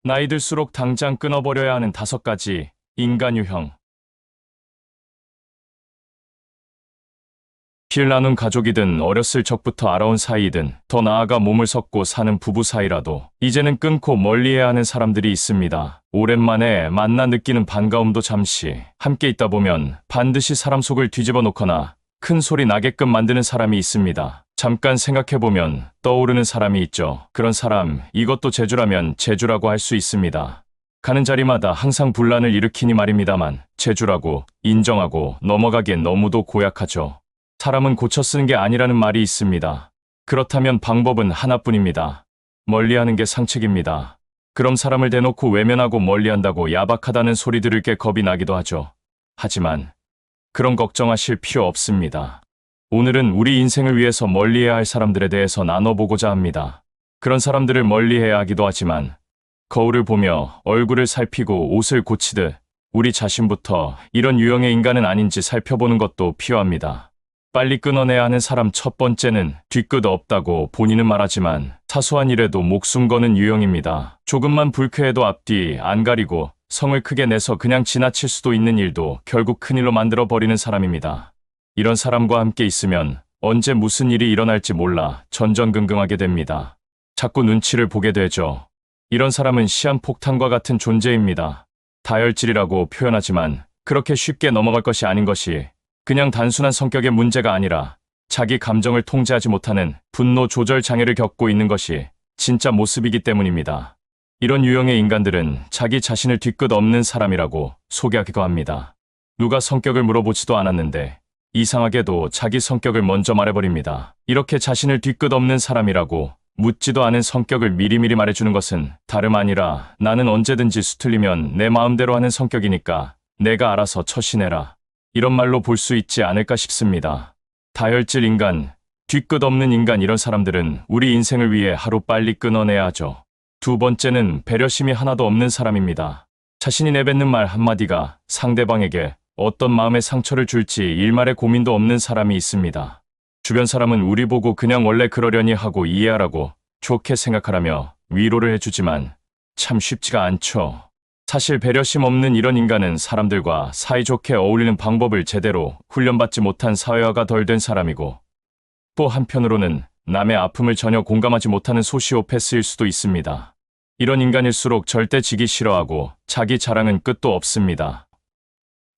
나이 들수록 당장 끊어버려야 하는 5가지 인간 유형. 피를 나눈 가족이든 어렸을 적부터 알아온 사이이든 더 나아가 몸을 섞고 사는 부부 사이라도 이제는 끊고 멀리해야 하는 사람들이 있습니다. 오랜만에 만나 느끼는 반가움도 잠시, 함께 있다 보면 반드시 사람 속을 뒤집어 놓거나 큰 소리 나게끔 만드는 사람이 있습니다. 잠깐 생각해보면 떠오르는 사람이 있죠. 그런 사람, 이것도 재주라면 재주라고 할 수 있습니다. 가는 자리마다 항상 분란을 일으키니 말입니다만 재주라고 인정하고 넘어가기엔 너무도 고약하죠. 사람은 고쳐 쓰는 게 아니라는 말이 있습니다. 그렇다면 방법은 하나뿐입니다. 멀리하는 게 상책입니다. 그럼 사람을 대놓고 외면하고 멀리한다고 야박하다는 소리 들을 게 겁이 나기도 하죠. 하지만 그런 걱정하실 필요 없습니다. 오늘은 우리 인생을 위해서 멀리해야 할 사람들에 대해서 나눠보고자 합니다. 그런 사람들을 멀리해야 하기도 하지만 거울을 보며 얼굴을 살피고 옷을 고치듯 우리 자신부터 이런 유형의 인간은 아닌지 살펴보는 것도 필요합니다. 빨리 끊어내야 하는 사람 첫 번째는 뒤끝 없다고 본인은 말하지만 사소한 일에도 목숨 거는 유형입니다. 조금만 불쾌해도 앞뒤 안 가리고 성을 크게 내서 그냥 지나칠 수도 있는 일도 결국 큰일로 만들어버리는 사람입니다. 이런 사람과 함께 있으면 언제 무슨 일이 일어날지 몰라 전전긍긍하게 됩니다. 자꾸 눈치를 보게 되죠. 이런 사람은 시한폭탄과 같은 존재입니다. 다혈질이라고 표현하지만 그렇게 쉽게 넘어갈 것이 아닌 것이 그냥 단순한 성격의 문제가 아니라 자기 감정을 통제하지 못하는 분노 조절 장애를 겪고 있는 것이 진짜 모습이기 때문입니다. 이런 유형의 인간들은 자기 자신을 뒤끝 없는 사람이라고 소개하기도 합니다. 누가 성격을 물어보지도 않았는데 이상하게도 자기 성격을 먼저 말해버립니다. 이렇게 자신을 뒤끝 없는 사람이라고 묻지도 않은 성격을 미리미리 말해주는 것은 다름 아니라 나는 언제든지 수틀리면 내 마음대로 하는 성격이니까 내가 알아서 처신해라. 이런 말로 볼 수 있지 않을까 싶습니다. 다혈질 인간, 뒤끝 없는 인간 이런 사람들은 우리 인생을 위해 하루 빨리 끊어내야 하죠. 두 번째는 배려심이 하나도 없는 사람입니다. 자신이 내뱉는 말 한마디가 상대방에게 어떤 마음의 상처를 줄지 일말의 고민도 없는 사람이 있습니다. 주변 사람은 우리 보고 그냥 원래 그러려니 하고 이해하라고 좋게 생각하라며 위로를 해주지만 참 쉽지가 않죠. 사실 배려심 없는 이런 인간은 사람들과 사이좋게 어울리는 방법을 제대로 훈련받지 못한 사회화가 덜 된 사람이고 또 한편으로는 남의 아픔을 전혀 공감하지 못하는 소시오패스일 수도 있습니다. 이런 인간일수록 절대 지기 싫어하고 자기 자랑은 끝도 없습니다.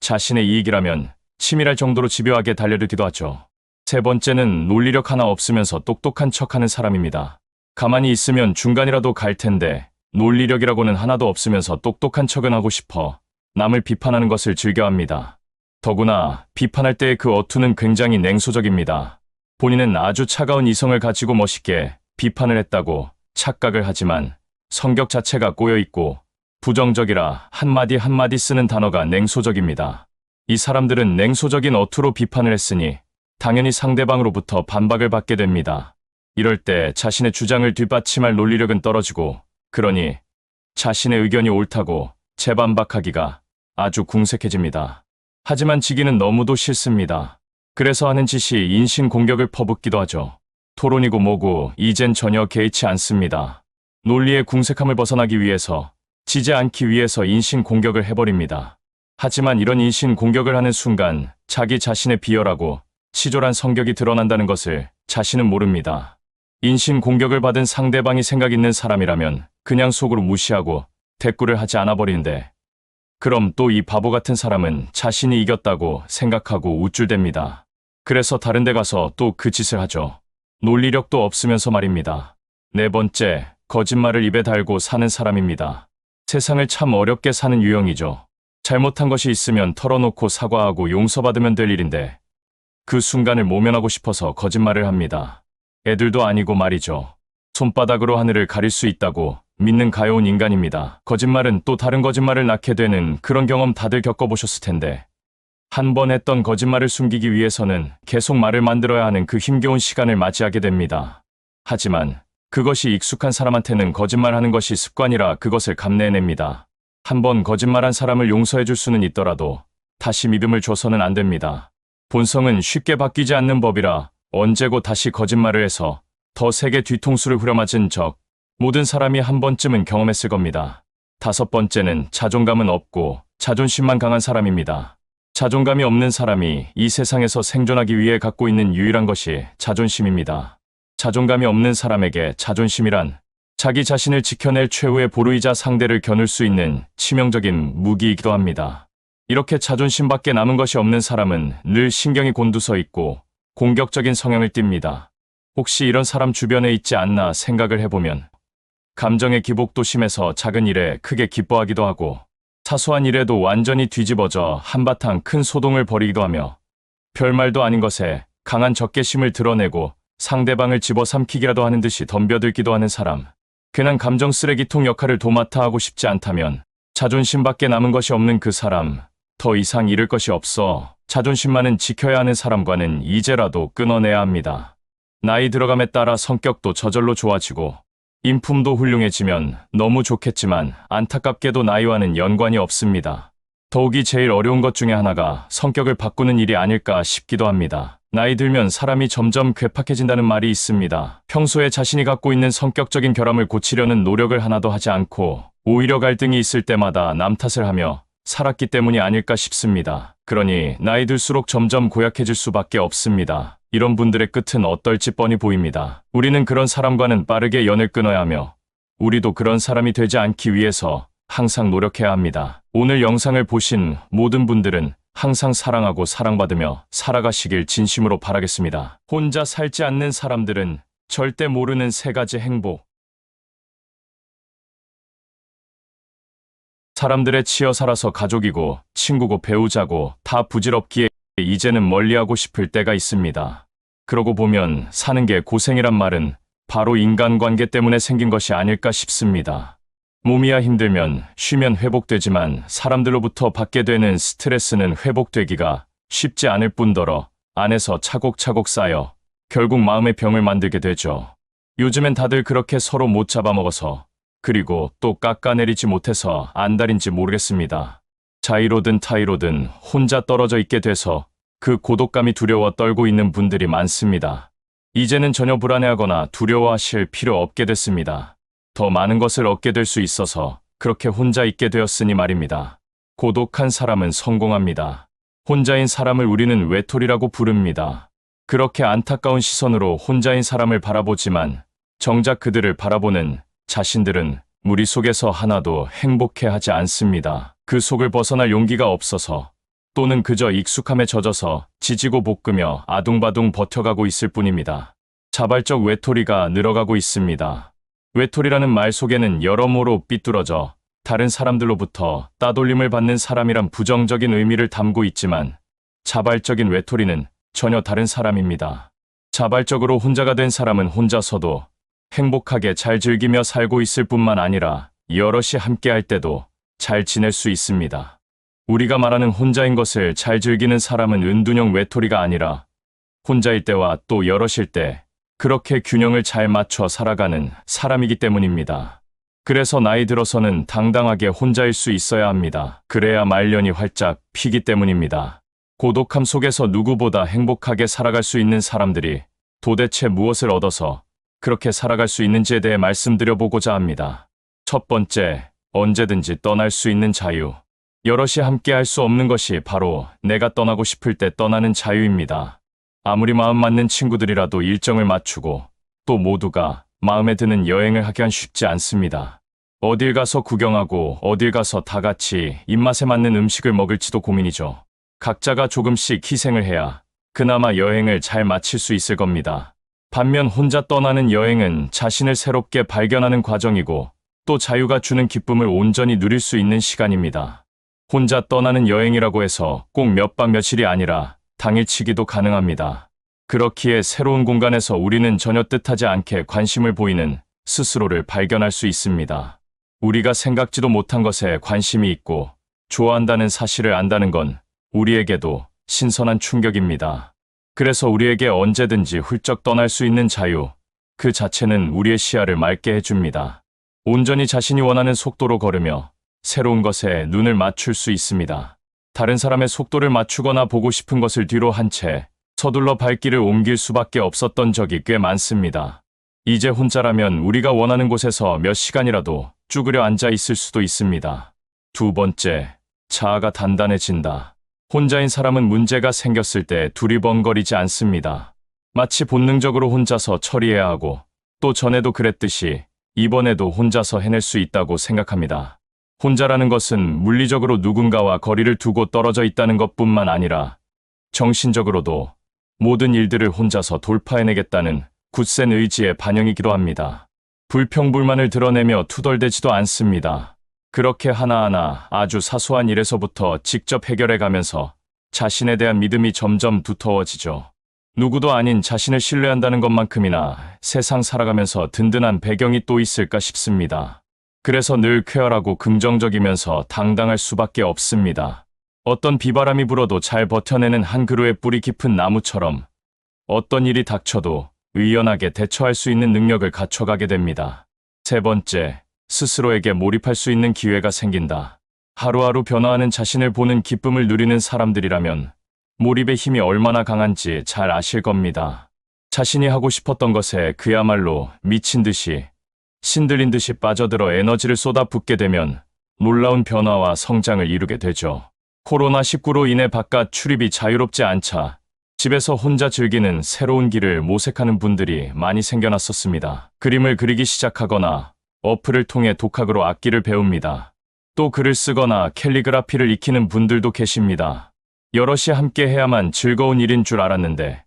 자신의 이익이라면 치밀할 정도로 집요하게 달려들기도 하죠. 세 번째는 논리력 하나 없으면서 똑똑한 척하는 사람입니다. 가만히 있으면 중간이라도 갈 텐데 논리력이라고는 하나도 없으면서 똑똑한 척은 하고 싶어 남을 비판하는 것을 즐겨합니다. 더구나 비판할 때의 그 어투는 굉장히 냉소적입니다. 본인은 아주 차가운 이성을 가지고 멋있게 비판을 했다고 착각을 하지만 성격 자체가 꼬여있고 부정적이라 한마디 한마디 쓰는 단어가 냉소적입니다. 이 사람들은 냉소적인 어투로 비판을 했으니 당연히 상대방으로부터 반박을 받게 됩니다. 이럴 때 자신의 주장을 뒷받침할 논리력은 떨어지고 그러니 자신의 의견이 옳다고 재반박하기가 아주 궁색해집니다. 하지만 지기는 너무도 싫습니다. 그래서 하는 짓이 인신공격을 퍼붓기도 하죠. 토론이고 뭐고 이젠 전혀 개의치 않습니다. 논리의 궁색함을 벗어나기 위해서 지지 않기 위해서 인신공격을 해버립니다. 하지만 이런 인신공격을 하는 순간 자기 자신의 비열하고 치졸한 성격이 드러난다는 것을 자신은 모릅니다. 인신공격을 받은 상대방이 생각 있는 사람이라면 그냥 속으로 무시하고 대꾸를 하지 않아 버리는데 그럼 또 이 바보 같은 사람은 자신이 이겼다고 생각하고 우쭐댑니다. 그래서 다른 데 가서 또 그 짓을 하죠. 논리력도 없으면서 말입니다. 네 번째, 거짓말을 입에 달고 사는 사람입니다. 세상을 참 어렵게 사는 유형이죠. 잘못한 것이 있으면 털어놓고 사과하고 용서받으면 될 일인데 그 순간을 모면하고 싶어서 거짓말을 합니다. 애들도 아니고 말이죠. 손바닥으로 하늘을 가릴 수 있다고 믿는 가여운 인간입니다. 거짓말은 또 다른 거짓말을 낳게 되는 그런 경험 다들 겪어보셨을 텐데 한 번 했던 거짓말을 숨기기 위해서는 계속 말을 만들어야 하는 그 힘겨운 시간을 맞이하게 됩니다. 하지만 그것이 익숙한 사람한테는 거짓말하는 것이 습관이라 그것을 감내해냅니다. 한 번 거짓말한 사람을 용서해줄 수는 있더라도 다시 믿음을 줘서는 안 됩니다. 본성은 쉽게 바뀌지 않는 법이라 언제고 다시 거짓말을 해서 더 세게 뒤통수를 후려맞은 적 모든 사람이 한 번쯤은 경험했을 겁니다. 5번째는 자존감은 없고 자존심만 강한 사람입니다. 자존감이 없는 사람이 이 세상에서 생존하기 위해 갖고 있는 유일한 것이 자존심입니다. 자존감이 없는 사람에게 자존심이란 자기 자신을 지켜낼 최후의 보루이자 상대를 겨눌 수 있는 치명적인 무기이기도 합니다. 이렇게 자존심밖에 남은 것이 없는 사람은 늘 신경이 곤두서 있고 공격적인 성향을 띱니다. 혹시 이런 사람 주변에 있지 않나 생각을 해보면 감정의 기복도 심해서 작은 일에 크게 기뻐하기도 하고 사소한 일에도 완전히 뒤집어져 한바탕 큰 소동을 벌이기도 하며 별말도 아닌 것에 강한 적개심을 드러내고 상대방을 집어삼키기라도 하는 듯이 덤벼들기도 하는 사람. 괜한 감정 쓰레기통 역할을 도맡아 하고 싶지 않다면 자존심밖에 남은 것이 없는 그 사람. 더 이상 잃을 것이 없어 자존심만은 지켜야 하는 사람과는 이제라도 끊어내야 합니다. 나이 들어감에 따라 성격도 저절로 좋아지고 인품도 훌륭해지면 너무 좋겠지만 안타깝게도 나이와는 연관이 없습니다. 더욱이 제일 어려운 것 중에 하나가 성격을 바꾸는 일이 아닐까 싶기도 합니다. 나이 들면 사람이 점점 괴팍해진다는 말이 있습니다. 평소에 자신이 갖고 있는 성격적인 결함을 고치려는 노력을 하나도 하지 않고 오히려 갈등이 있을 때마다 남 탓을 하며 살았기 때문이 아닐까 싶습니다. 그러니 나이 들수록 점점 고약해질 수밖에 없습니다. 이런 분들의 끝은 어떨지 뻔히 보입니다. 우리는 그런 사람과는 빠르게 연을 끊어야 하며 우리도 그런 사람이 되지 않기 위해서 항상 노력해야 합니다. 오늘 영상을 보신 모든 분들은 항상 사랑하고 사랑받으며 살아가시길 진심으로 바라겠습니다. 혼자 살지 않는 사람들은 절대 모르는 3가지 행복. 사람들에 치여 살아서 가족이고 친구고 배우자고 다 부질없기에 이제는 멀리하고 싶을 때가 있습니다. 그러고 보면 사는 게 고생이란 말은 바로 인간관계 때문에 생긴 것이 아닐까 싶습니다. 몸이야 힘들면 쉬면 회복되지만 사람들로부터 받게 되는 스트레스는 회복되기가 쉽지 않을 뿐더러 안에서 차곡차곡 쌓여 결국 마음의 병을 만들게 되죠. 요즘엔 다들 그렇게 서로 못 잡아먹어서 그리고 또 깎아내리지 못해서 안달인지 모르겠습니다. 자의로든 타의로든 혼자 떨어져 있게 돼서 그 고독감이 두려워 떨고 있는 분들이 많습니다. 이제는 전혀 불안해하거나 두려워하실 필요 없게 됐습니다. 더 많은 것을 얻게 될 수 있어서 그렇게 혼자 있게 되었으니 말입니다. 고독한 사람은 성공합니다. 혼자인 사람을 우리는 외톨이라고 부릅니다. 그렇게 안타까운 시선으로 혼자인 사람을 바라보지만 정작 그들을 바라보는 자신들은 무리 속에서 하나도 행복해하지 않습니다. 그 속을 벗어날 용기가 없어서 또는 그저 익숙함에 젖어서 지지고 볶으며 아둥바둥 버텨가고 있을 뿐입니다. 자발적 외톨이가 늘어가고 있습니다. 외톨이라는 말 속에는 여러모로 삐뚤어져 다른 사람들로부터 따돌림을 받는 사람이란 부정적인 의미를 담고 있지만 자발적인 외톨이는 전혀 다른 사람입니다. 자발적으로 혼자가 된 사람은 혼자서도 행복하게 잘 즐기며 살고 있을 뿐만 아니라 여럿이 함께할 때도 잘 지낼 수 있습니다. 우리가 말하는 혼자인 것을 잘 즐기는 사람은 은둔형 외톨이가 아니라 혼자일 때와 또 여럿일 때 그렇게 균형을 잘 맞춰 살아가는 사람이기 때문입니다. 그래서 나이 들어서는 당당하게 혼자일 수 있어야 합니다. 그래야 말년이 활짝 피기 때문입니다. 고독함 속에서 누구보다 행복하게 살아갈 수 있는 사람들이 도대체 무엇을 얻어서 그렇게 살아갈 수 있는지에 대해 말씀드려보고자 합니다. 첫 번째, 언제든지 떠날 수 있는 자유. 여럿이 함께 할 수 없는 것이 바로 내가 떠나고 싶을 때 떠나는 자유입니다. 아무리 마음 맞는 친구들이라도 일정을 맞추고 또 모두가 마음에 드는 여행을 하기란 쉽지 않습니다. 어딜 가서 구경하고 어딜 가서 다 같이 입맛에 맞는 음식을 먹을지도 고민이죠. 각자가 조금씩 희생을 해야 그나마 여행을 잘 마칠 수 있을 겁니다. 반면 혼자 떠나는 여행은 자신을 새롭게 발견하는 과정이고 또 자유가 주는 기쁨을 온전히 누릴 수 있는 시간입니다. 혼자 떠나는 여행이라고 해서 꼭 몇 박 며칠이 아니라 당일치기도 가능합니다. 그렇기에 새로운 공간에서 우리는 전혀 뜻하지 않게 관심을 보이는 스스로를 발견할 수 있습니다. 우리가 생각지도 못한 것에 관심이 있고 좋아한다는 사실을 안다는 건 우리에게도 신선한 충격입니다. 그래서 우리에게 언제든지 훌쩍 떠날 수 있는 자유, 그 자체는 우리의 시야를 맑게 해줍니다. 온전히 자신이 원하는 속도로 걸으며 새로운 것에 눈을 맞출 수 있습니다. 다른 사람의 속도를 맞추거나 보고 싶은 것을 뒤로 한 채 서둘러 발길을 옮길 수밖에 없었던 적이 꽤 많습니다. 이제 혼자라면 우리가 원하는 곳에서 몇 시간이라도 쭈그려 앉아 있을 수도 있습니다. 두 번째, 자아가 단단해진다. 혼자인 사람은 문제가 생겼을 때 두리번거리지 않습니다. 마치 본능적으로 혼자서 처리해야 하고 또 전에도 그랬듯이 이번에도 혼자서 해낼 수 있다고 생각합니다. 혼자라는 것은 물리적으로 누군가와 거리를 두고 떨어져 있다는 것뿐만 아니라 정신적으로도 모든 일들을 혼자서 돌파해내겠다는 굳센 의지의 반영이기도 합니다. 불평불만을 드러내며 투덜대지도 않습니다. 그렇게 하나하나 아주 사소한 일에서부터 직접 해결해가면서 자신에 대한 믿음이 점점 두터워지죠. 누구도 아닌 자신을 신뢰한다는 것만큼이나 세상 살아가면서 든든한 배경이 또 있을까 싶습니다. 그래서 늘 쾌활하고 긍정적이면서 당당할 수밖에 없습니다. 어떤 비바람이 불어도 잘 버텨내는 한 그루의 뿌리 깊은 나무처럼 어떤 일이 닥쳐도 의연하게 대처할 수 있는 능력을 갖춰가게 됩니다. 세 번째, 스스로에게 몰입할 수 있는 기회가 생긴다. 하루하루 변화하는 자신을 보는 기쁨을 누리는 사람들이라면 몰입의 힘이 얼마나 강한지 잘 아실 겁니다. 자신이 하고 싶었던 것에 그야말로 미친 듯이 신들린 듯이 빠져들어 에너지를 쏟아붓게 되면 놀라운 변화와 성장을 이루게 되죠. 코로나19로 인해 바깥 출입이 자유롭지 않자 집에서 혼자 즐기는 새로운 길을 모색하는 분들이 많이 생겨났었습니다. 그림을 그리기 시작하거나 어플을 통해 독학으로 악기를 배웁니다. 또 글을 쓰거나 캘리그라피를 익히는 분들도 계십니다. 여럿이 함께 해야만 즐거운 일인 줄 알았는데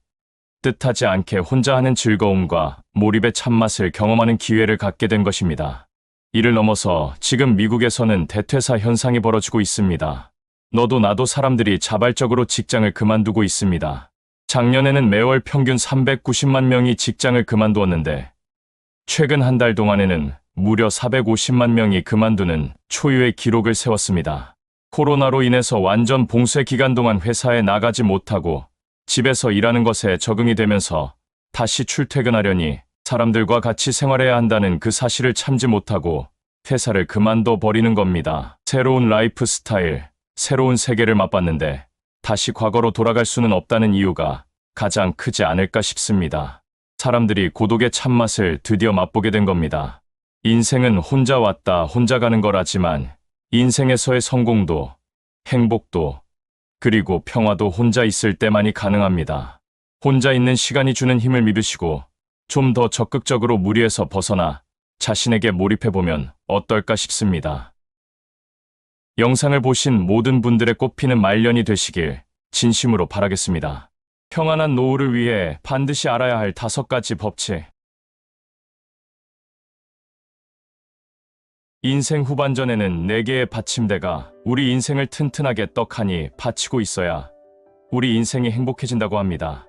뜻하지 않게 혼자 하는 즐거움과 몰입의 참맛을 경험하는 기회를 갖게 된 것입니다. 이를 넘어서 지금 미국에서는 대퇴사 현상이 벌어지고 있습니다. 너도 나도 사람들이 자발적으로 직장을 그만두고 있습니다. 작년에는 매월 평균 390만 명이 직장을 그만두었는데 최근 한 달 동안에는 무려 450만 명이 그만두는 초유의 기록을 세웠습니다. 코로나로 인해서 완전 봉쇄 기간 동안 회사에 나가지 못하고 집에서 일하는 것에 적응이 되면서 다시 출퇴근하려니 사람들과 같이 생활해야 한다는 그 사실을 참지 못하고 회사를 그만둬 버리는 겁니다. 새로운 라이프 스타일, 새로운 세계를 맛봤는데 다시 과거로 돌아갈 수는 없다는 이유가 가장 크지 않을까 싶습니다. 사람들이 고독의 참맛을 드디어 맛보게 된 겁니다. 인생은 혼자 왔다 혼자 가는 거라지만 인생에서의 성공도 행복도 그리고 평화도 혼자 있을 때만이 가능합니다. 혼자 있는 시간이 주는 힘을 믿으시고 좀 더 적극적으로 무리에서 벗어나 자신에게 몰입해보면 어떨까 싶습니다. 영상을 보신 모든 분들의 꽃피는 말년이 되시길 진심으로 바라겠습니다. 평안한 노후를 위해 반드시 알아야 할 5가지 법칙. 인생 후반전에는 4개의 받침대가 우리 인생을 튼튼하게 떡하니 받치고 있어야 우리 인생이 행복해진다고 합니다.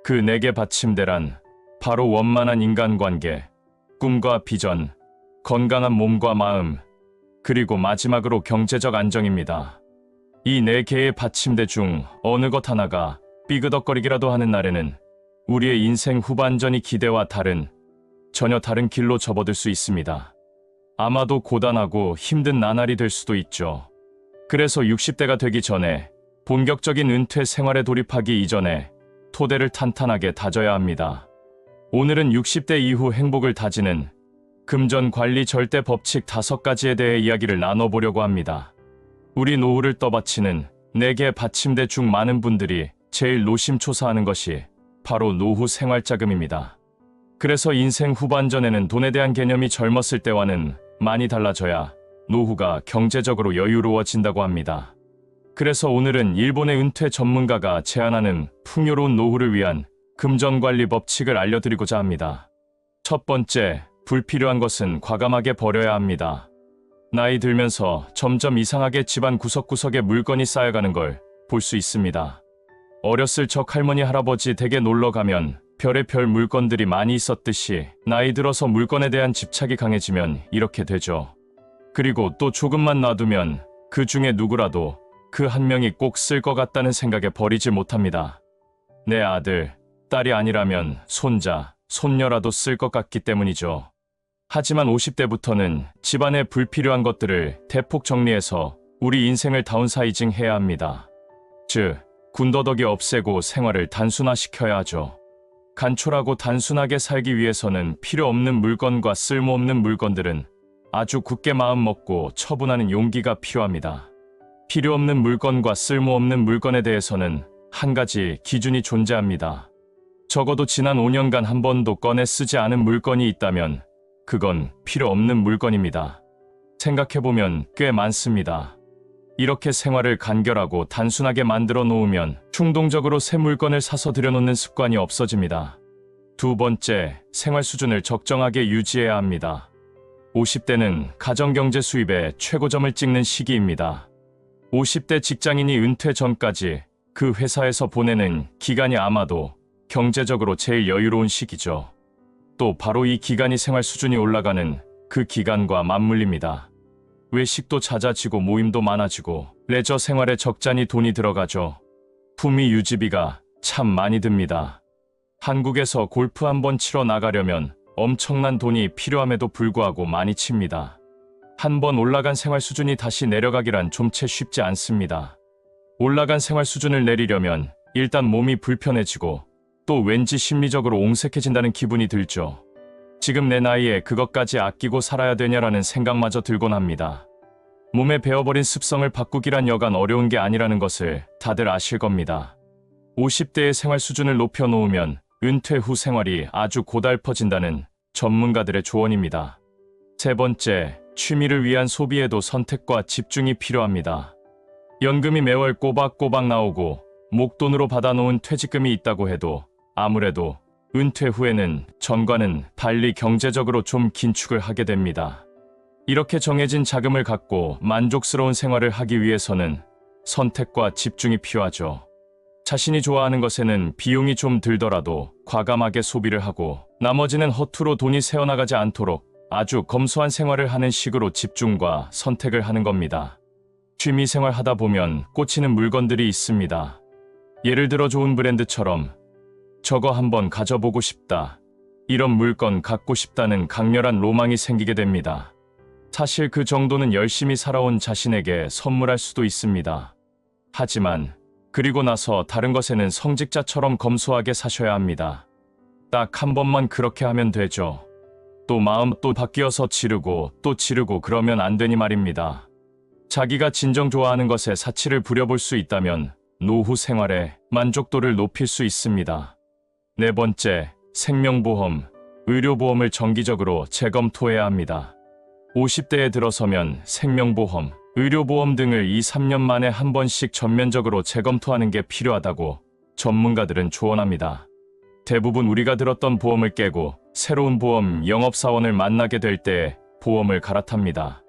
그 4개 받침대란 바로 원만한 인간관계, 꿈과 비전, 건강한 몸과 마음, 그리고 마지막으로 경제적 안정입니다. 이 4개의 받침대 중 어느 것 하나가 삐그덕거리기라도 하는 날에는 우리의 인생 후반전이 기대와 전혀 다른 길로 접어들 수 있습니다. 아마도 고단하고 힘든 나날이 될 수도 있죠. 그래서 60대가 되기 전에 본격적인 은퇴 생활에 돌입하기 이전에 토대를 탄탄하게 다져야 합니다. 오늘은 60대 이후 행복을 다지는 금전 관리 절대 법칙 5가지에 대해 이야기를 나눠보려고 합니다. 우리 노후를 떠받치는 4개 받침대 중 많은 분들이 제일 노심초사하는 것이 바로 노후 생활자금입니다. 그래서 인생 후반전에는 돈에 대한 개념이 젊었을 때와는 많이 달라져야 노후가 경제적으로 여유로워진다고 합니다. 그래서 오늘은 일본의 은퇴 전문가가 제안하는 풍요로운 노후를 위한 금전관리 법칙을 알려드리고자 합니다. 첫 번째, 불필요한 것은 과감하게 버려야 합니다. 나이 들면서 점점 이상하게 집안 구석구석에 물건이 쌓여가는 걸 볼 수 있습니다. 어렸을 적 할머니 할아버지 댁에 놀러 가면 별의별 물건들이 많이 있었듯이 나이 들어서 물건에 대한 집착이 강해지면 이렇게 되죠. 그리고 또 조금만 놔두면 그 중에 누구라도 그 한 명이 꼭 쓸 것 같다는 생각에 버리지 못합니다. 내 아들, 딸이 아니라면 손자, 손녀라도 쓸 것 같기 때문이죠. 하지만 50대부터는 집안의 불필요한 것들을 대폭 정리해서 우리 인생을 다운사이징 해야 합니다. 즉, 군더더기 없애고 생활을 단순화시켜야 하죠. 간촐하고 단순하게 살기 위해서는 필요 없는 물건과 쓸모없는 물건들은 아주 굳게 마음 먹고 처분하는 용기가 필요합니다. 필요 없는 물건과 쓸모없는 물건에 대해서는 한 가지 기준이 존재합니다. 적어도 지난 5년간 한 번도 꺼내 쓰지 않은 물건이 있다면 그건 필요 없는 물건입니다. 생각해보면 꽤 많습니다. 이렇게 생활을 간결하고 단순하게 만들어 놓으면 충동적으로 새 물건을 사서 들여놓는 습관이 없어집니다. 두 번째, 생활 수준을 적정하게 유지해야 합니다. 50대는 가정경제 수입의 최고점을 찍는 시기입니다. 50대 직장인이 은퇴 전까지 그 회사에서 보내는 기간이 아마도 경제적으로 제일 여유로운 시기죠. 또 바로 이 기간이 생활 수준이 올라가는 그 기간과 맞물립니다. 외식도 잦아지고 모임도 많아지고 레저 생활에 적잖이 돈이 들어가죠. 품위 유지비가 참 많이 듭니다. 한국에서 골프 한번 치러 나가려면 엄청난 돈이 필요함에도 불구하고 많이 칩니다. 한번 올라간 생활 수준이 다시 내려가기란 좀 채 쉽지 않습니다. 올라간 생활 수준을 내리려면 일단 몸이 불편해지고 또 왠지 심리적으로 옹색해진다는 기분이 들죠. 지금 내 나이에 그것까지 아끼고 살아야 되냐라는 생각마저 들곤 합니다. 몸에 배어버린 습성을 바꾸기란 여간 어려운 게 아니라는 것을 다들 아실 겁니다. 50대의 생활 수준을 높여놓으면 은퇴 후 생활이 아주 고달퍼진다는 전문가들의 조언입니다. 세 번째, 취미를 위한 소비에도 선택과 집중이 필요합니다. 연금이 매월 꼬박꼬박 나오고 목돈으로 받아놓은 퇴직금이 있다고 해도 아무래도 은퇴 후에는 전과는 달리 경제적으로 좀 긴축을 하게 됩니다. 이렇게 정해진 자금을 갖고 만족스러운 생활을 하기 위해서는 선택과 집중이 필요하죠. 자신이 좋아하는 것에는 비용이 좀 들더라도 과감하게 소비를 하고 나머지는 허투루 돈이 새어나가지 않도록 아주 검소한 생활을 하는 식으로 집중과 선택을 하는 겁니다. 취미 생활 하다 보면 꽂히는 물건들이 있습니다. 예를 들어 좋은 브랜드처럼 저거 한번 가져보고 싶다. 이런 물건 갖고 싶다는 강렬한 로망이 생기게 됩니다. 사실 그 정도는 열심히 살아온 자신에게 선물할 수도 있습니다. 하지만 그리고 나서 다른 것에는 성직자처럼 검소하게 사셔야 합니다. 딱 한 번만 그렇게 하면 되죠. 또 마음 또 바뀌어서 지르고 또 지르고 그러면 안 되니 말입니다. 자기가 진정 좋아하는 것에 사치를 부려볼 수 있다면 노후 생활의 만족도를 높일 수 있습니다. 네 번째, 생명보험, 의료보험을 정기적으로 재검토해야 합니다. 50대에 들어서면 생명보험, 의료보험 등을 2-3년 만에 한 번씩 전면적으로 재검토하는 게 필요하다고 전문가들은 조언합니다. 대부분 우리가 들었던 보험을 깨고 새로운 보험 영업사원을 만나게 될 때 보험을 갈아탑니다.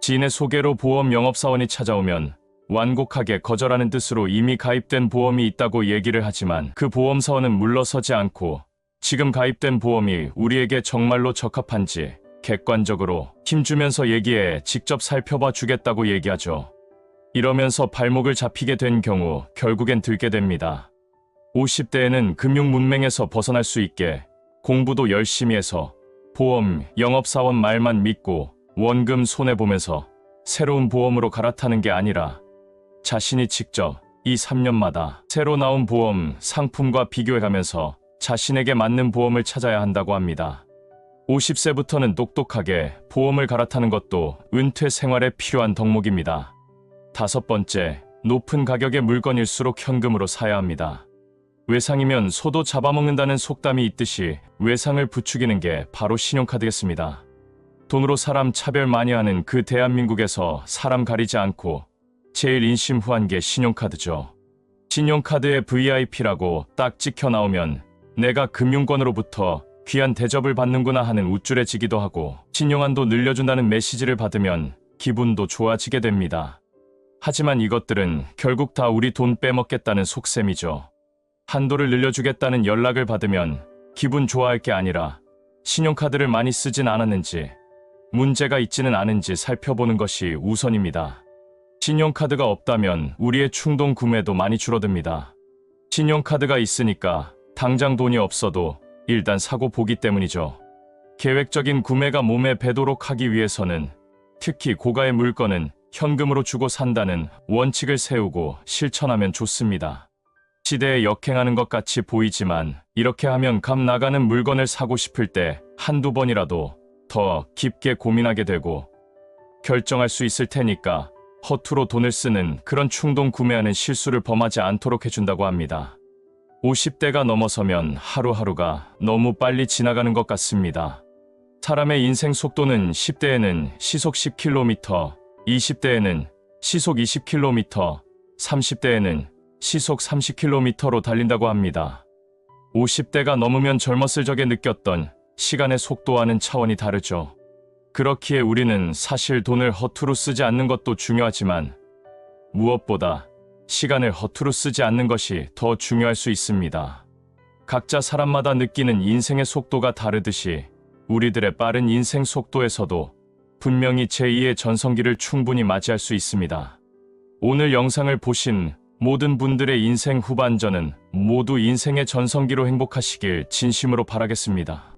지인의 소개로 보험 영업사원이 찾아오면 완곡하게 거절하는 뜻으로 이미 가입된 보험이 있다고 얘기를 하지만 그 보험사원은 물러서지 않고 지금 가입된 보험이 우리에게 정말로 적합한지 객관적으로 힘주면서 얘기해 직접 살펴봐 주겠다고 얘기하죠. 이러면서 발목을 잡히게 된 경우 결국엔 들게 됩니다. 50대에는 금융 문맹에서 벗어날 수 있게 공부도 열심히 해서 보험 영업사원 말만 믿고 원금 손해보면서 새로운 보험으로 갈아타는 게 아니라 자신이 직접 2-3년마다 새로 나온 보험 상품과 비교해가면서 자신에게 맞는 보험을 찾아야 한다고 합니다. 50세부터는 똑똑하게 보험을 갈아타는 것도 은퇴 생활에 필요한 덕목입니다. 다섯 번째, 높은 가격의 물건일수록 현금으로 사야 합니다. 외상이면 소도 잡아먹는다는 속담이 있듯이 외상을 부추기는 게 바로 신용카드겠습니다. 돈으로 사람 차별 많이 하는 그 대한민국에서 사람 가리지 않고 제일 인심후한 게 신용카드죠. 신용카드에 VIP라고 딱 찍혀 나오면 내가 금융권으로부터 귀한 대접을 받는구나 하는 우쭐해지기도 하고 신용한도 늘려준다는 메시지를 받으면 기분도 좋아지게 됩니다. 하지만 이것들은 결국 다 우리 돈 빼먹겠다는 속셈이죠. 한도를 늘려주겠다는 연락을 받으면 기분 좋아할 게 아니라 신용카드를 많이 쓰진 않았는지 문제가 있지는 않은지 살펴보는 것이 우선입니다. 신용카드가 없다면 우리의 충동 구매도 많이 줄어듭니다. 신용카드가 있으니까 당장 돈이 없어도 일단 사고 보기 때문이죠. 계획적인 구매가 몸에 배도록 하기 위해서는 특히 고가의 물건은 현금으로 주고 산다는 원칙을 세우고 실천하면 좋습니다. 시대에 역행하는 것 같이 보이지만 이렇게 하면 값 나가는 물건을 사고 싶을 때 한두 번이라도 더 깊게 고민하게 되고 결정할 수 있을 테니까 허투루 돈을 쓰는 그런 충동 구매하는 실수를 범하지 않도록 해준다고 합니다. 50대가 넘어서면 하루하루가 너무 빨리 지나가는 것 같습니다. 사람의 인생 속도는 10대에는 시속 10km, 20대에는 시속 20km, 30대에는 시속 30km로 달린다고 합니다. 50대가 넘으면 젊었을 적에 느꼈던 시간의 속도와는 차원이 다르죠. 그렇기에 우리는 사실 돈을 허투루 쓰지 않는 것도 중요하지만 무엇보다 시간을 허투루 쓰지 않는 것이 더 중요할 수 있습니다. 각자 사람마다 느끼는 인생의 속도가 다르듯이 우리들의 빠른 인생 속도에서도 분명히 제2의 전성기를 충분히 맞이할 수 있습니다. 오늘 영상을 보신 모든 분들의 인생 후반전은 모두 인생의 전성기로 행복하시길 진심으로 바라겠습니다.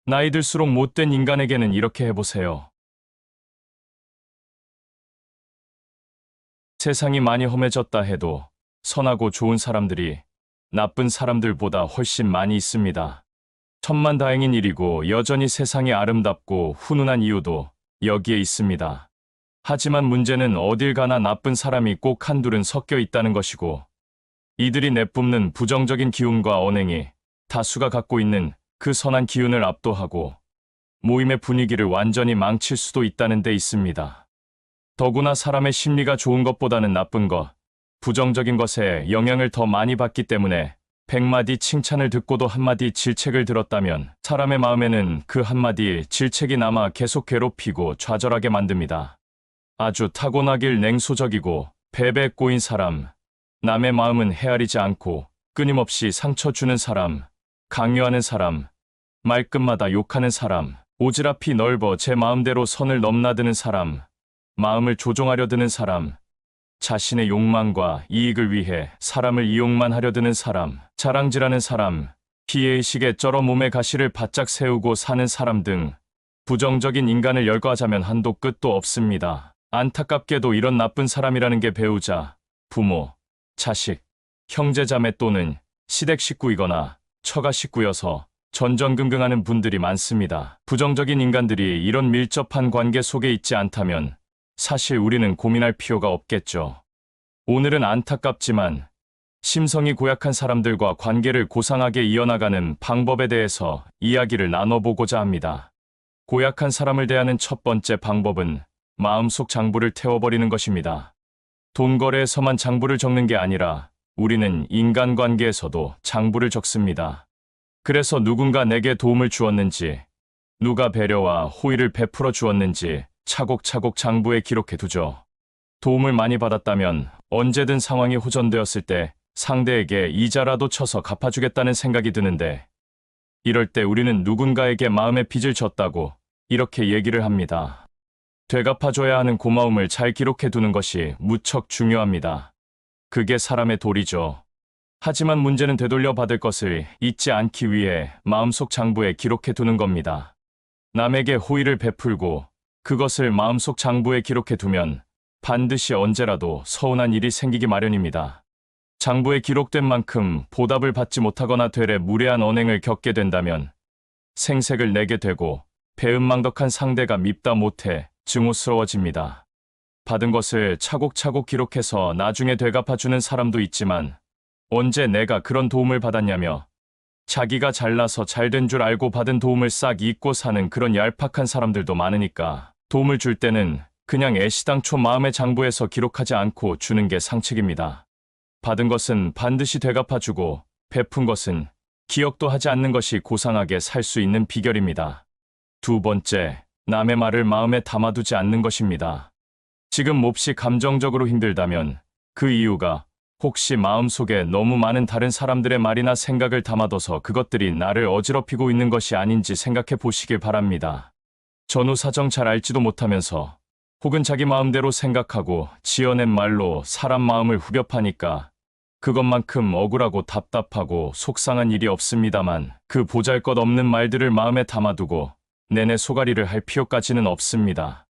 나이 들수록 못된 인간에게는 이렇게 해보세요. 세상이 많이 험해졌다 해도 선하고 좋은 사람들이 나쁜 사람들보다 훨씬 많이 있습니다. 천만다행인 일이고 여전히 세상이 아름답고 훈훈한 이유도 여기에 있습니다. 하지만 문제는 어딜 가나 나쁜 사람이 꼭 한둘은 섞여 있다는 것이고 이들이 내뿜는 부정적인 기운과 언행이 다수가 갖고 있는 그 선한 기운을 압도하고 모임의 분위기를 완전히 망칠 수도 있다는 데 있습니다. 더구나 사람의 심리가 좋은 것보다는 나쁜 것, 부정적인 것에 영향을 더 많이 받기 때문에 100마디 칭찬을 듣고도 한마디 질책을 들었다면 사람의 마음에는 그 한마디 질책이 남아 계속 괴롭히고 좌절하게 만듭니다. 아주 타고나길 냉소적이고 배배에 꼬인 사람, 남의 마음은 헤아리지 않고 끊임없이 상처 주는 사람, 강요하는 사람, 말끝마다 욕하는 사람, 오지랖이 넓어 제 마음대로 선을 넘나드는 사람, 마음을 조종하려 드는 사람, 자신의 욕망과 이익을 위해 사람을 이용만 하려 드는 사람, 자랑질하는 사람, 피해의식에 쩔어 몸의 가시를 바짝 세우고 사는 사람 등 부정적인 인간을 열거하자면 한도 끝도 없습니다. 안타깝게도 이런 나쁜 사람이라는 게 배우자, 부모, 자식, 형제자매 또는 시댁 식구이거나 처가 식구여서 전전긍긍하는 분들이 많습니다. 부정적인 인간들이 이런 밀접한 관계 속에 있지 않다면 사실 우리는 고민할 필요가 없겠죠. 오늘은 안타깝지만 심성이 고약한 사람들과 관계를 고상하게 이어나가는 방법에 대해서 이야기를 나눠보고자 합니다. 고약한 사람을 대하는 첫 번째 방법은 마음속 장부를 태워버리는 것입니다. 돈 거래에서만 장부를 적는 게 아니라 우리는 인간관계에서도 장부를 적습니다. 그래서 누군가 내게 도움을 주었는지, 누가 배려와 호의를 베풀어 주었는지 차곡차곡 장부에 기록해 두죠. 도움을 많이 받았다면 언제든 상황이 호전되었을 때 상대에게 이자라도 쳐서 갚아주겠다는 생각이 드는데 이럴 때 우리는 누군가에게 마음의 빚을 졌다고 이렇게 얘기를 합니다. 되갚아줘야 하는 고마움을 잘 기록해 두는 것이 무척 중요합니다. 그게 사람의 도리죠. 하지만 문제는 되돌려 받을 것을 잊지 않기 위해 마음속 장부에 기록해 두는 겁니다. 남에게 호의를 베풀고 그것을 마음속 장부에 기록해 두면 반드시 언제라도 서운한 일이 생기기 마련입니다. 장부에 기록된 만큼 보답을 받지 못하거나 되레 무례한 언행을 겪게 된다면 생색을 내게 되고 배은망덕한 상대가 밉다 못해 증오스러워집니다. 받은 것을 차곡차곡 기록해서 나중에 되갚아주는 사람도 있지만 언제 내가 그런 도움을 받았냐며 자기가 잘나서 잘된 줄 알고 받은 도움을 싹 잊고 사는 그런 얄팍한 사람들도 많으니까 도움을 줄 때는 그냥 애시당초 마음의 장부에서 기록하지 않고 주는 게 상책입니다. 받은 것은 반드시 되갚아주고 베푼 것은 기억도 하지 않는 것이 고상하게 살 수 있는 비결입니다. 두 번째, 남의 말을 마음에 담아두지 않는 것입니다. 지금 몹시 감정적으로 힘들다면 그 이유가 혹시 마음속에 너무 많은 다른 사람들의 말이나 생각을 담아둬서 그것들이 나를 어지럽히고 있는 것이 아닌지 생각해 보시길 바랍니다. 전후 사정 잘 알지도 못하면서 혹은 자기 마음대로 생각하고 지어낸 말로 사람 마음을 후벼 파니까 그것만큼 억울하고 답답하고 속상한 일이 없습니다만 그 보잘것없는 말들을 마음에 담아두고 내내 소가리를 할 필요까지는 없습니다.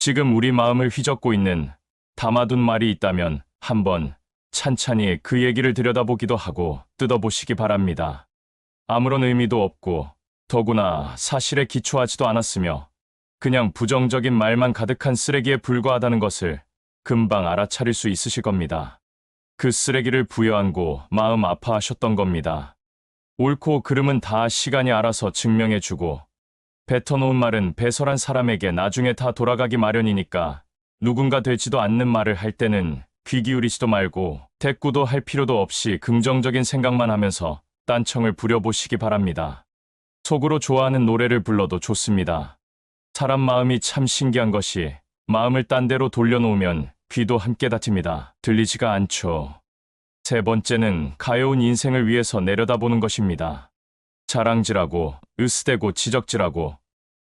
지금 우리 마음을 휘젓고 있는 담아둔 말이 있다면 한번 찬찬히 그 얘기를 들여다보기도 하고 뜯어보시기 바랍니다. 아무런 의미도 없고 더구나 사실에 기초하지도 않았으며 그냥 부정적인 말만 가득한 쓰레기에 불과하다는 것을 금방 알아차릴 수 있으실 겁니다. 그 쓰레기를 부여안고 마음 아파하셨던 겁니다. 옳고 그름은 다 시간이 알아서 증명해주고 뱉어놓은 말은 배설한 사람에게 나중에 다 돌아가기 마련이니까 누군가 되지도 않는 말을 할 때는 귀 기울이지도 말고 대꾸도 할 필요도 없이 긍정적인 생각만 하면서 딴청을 부려보시기 바랍니다. 속으로 좋아하는 노래를 불러도 좋습니다. 사람 마음이 참 신기한 것이 마음을 딴 데로 돌려놓으면 귀도 함께 닫힙니다. 들리지가 않죠. 세 번째는 가여운 인생을 위해서 내려다보는 것입니다. 자랑질하고 으스대고 지적질하고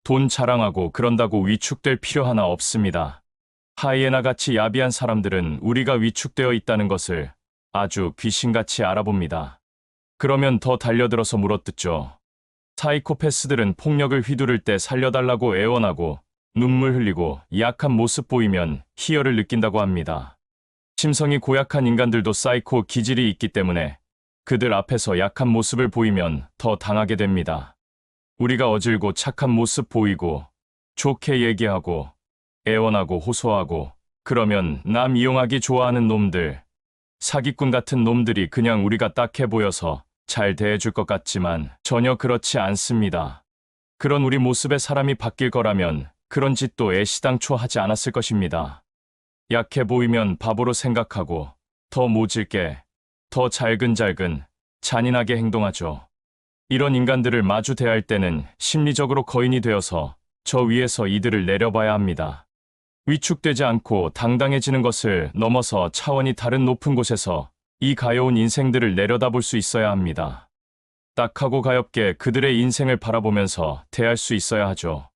돈 자랑하고 그런다고 위축될 필요 하나 없습니다. 하이에나같이 야비한 사람들은 우리가 위축되어 있다는 것을 아주 귀신같이 알아봅니다. 그러면 더 달려들어서 물어뜯죠. 사이코패스들은 폭력을 휘두를 때 살려달라고 애원하고 눈물 흘리고 약한 모습 보이면 희열을 느낀다고 합니다. 심성이 고약한 인간들도 사이코 기질이 있기 때문에 그들 앞에서 약한 모습을 보이면 더 당하게 됩니다. 우리가 어질고 착한 모습 보이고 좋게 얘기하고 애원하고 호소하고 그러면 남 이용하기 좋아하는 놈들, 사기꾼 같은 놈들이 그냥 우리가 딱해 보여서 잘 대해줄 것 같지만 전혀 그렇지 않습니다. 그런 우리 모습의 사람이 바뀔 거라면 그런 짓도 애시당초 하지 않았을 것입니다. 약해 보이면 바보로 생각하고 더 모질게, 더 잘근잘근, 잔인하게 행동하죠. 이런 인간들을 마주 대할 때는 심리적으로 거인이 되어서 저 위에서 이들을 내려봐야 합니다. 위축되지 않고 당당해지는 것을 넘어서 차원이 다른 높은 곳에서 이 가여운 인생들을 내려다볼 수 있어야 합니다. 딱하고 가엽게 그들의 인생을 바라보면서 대할 수 있어야 하죠.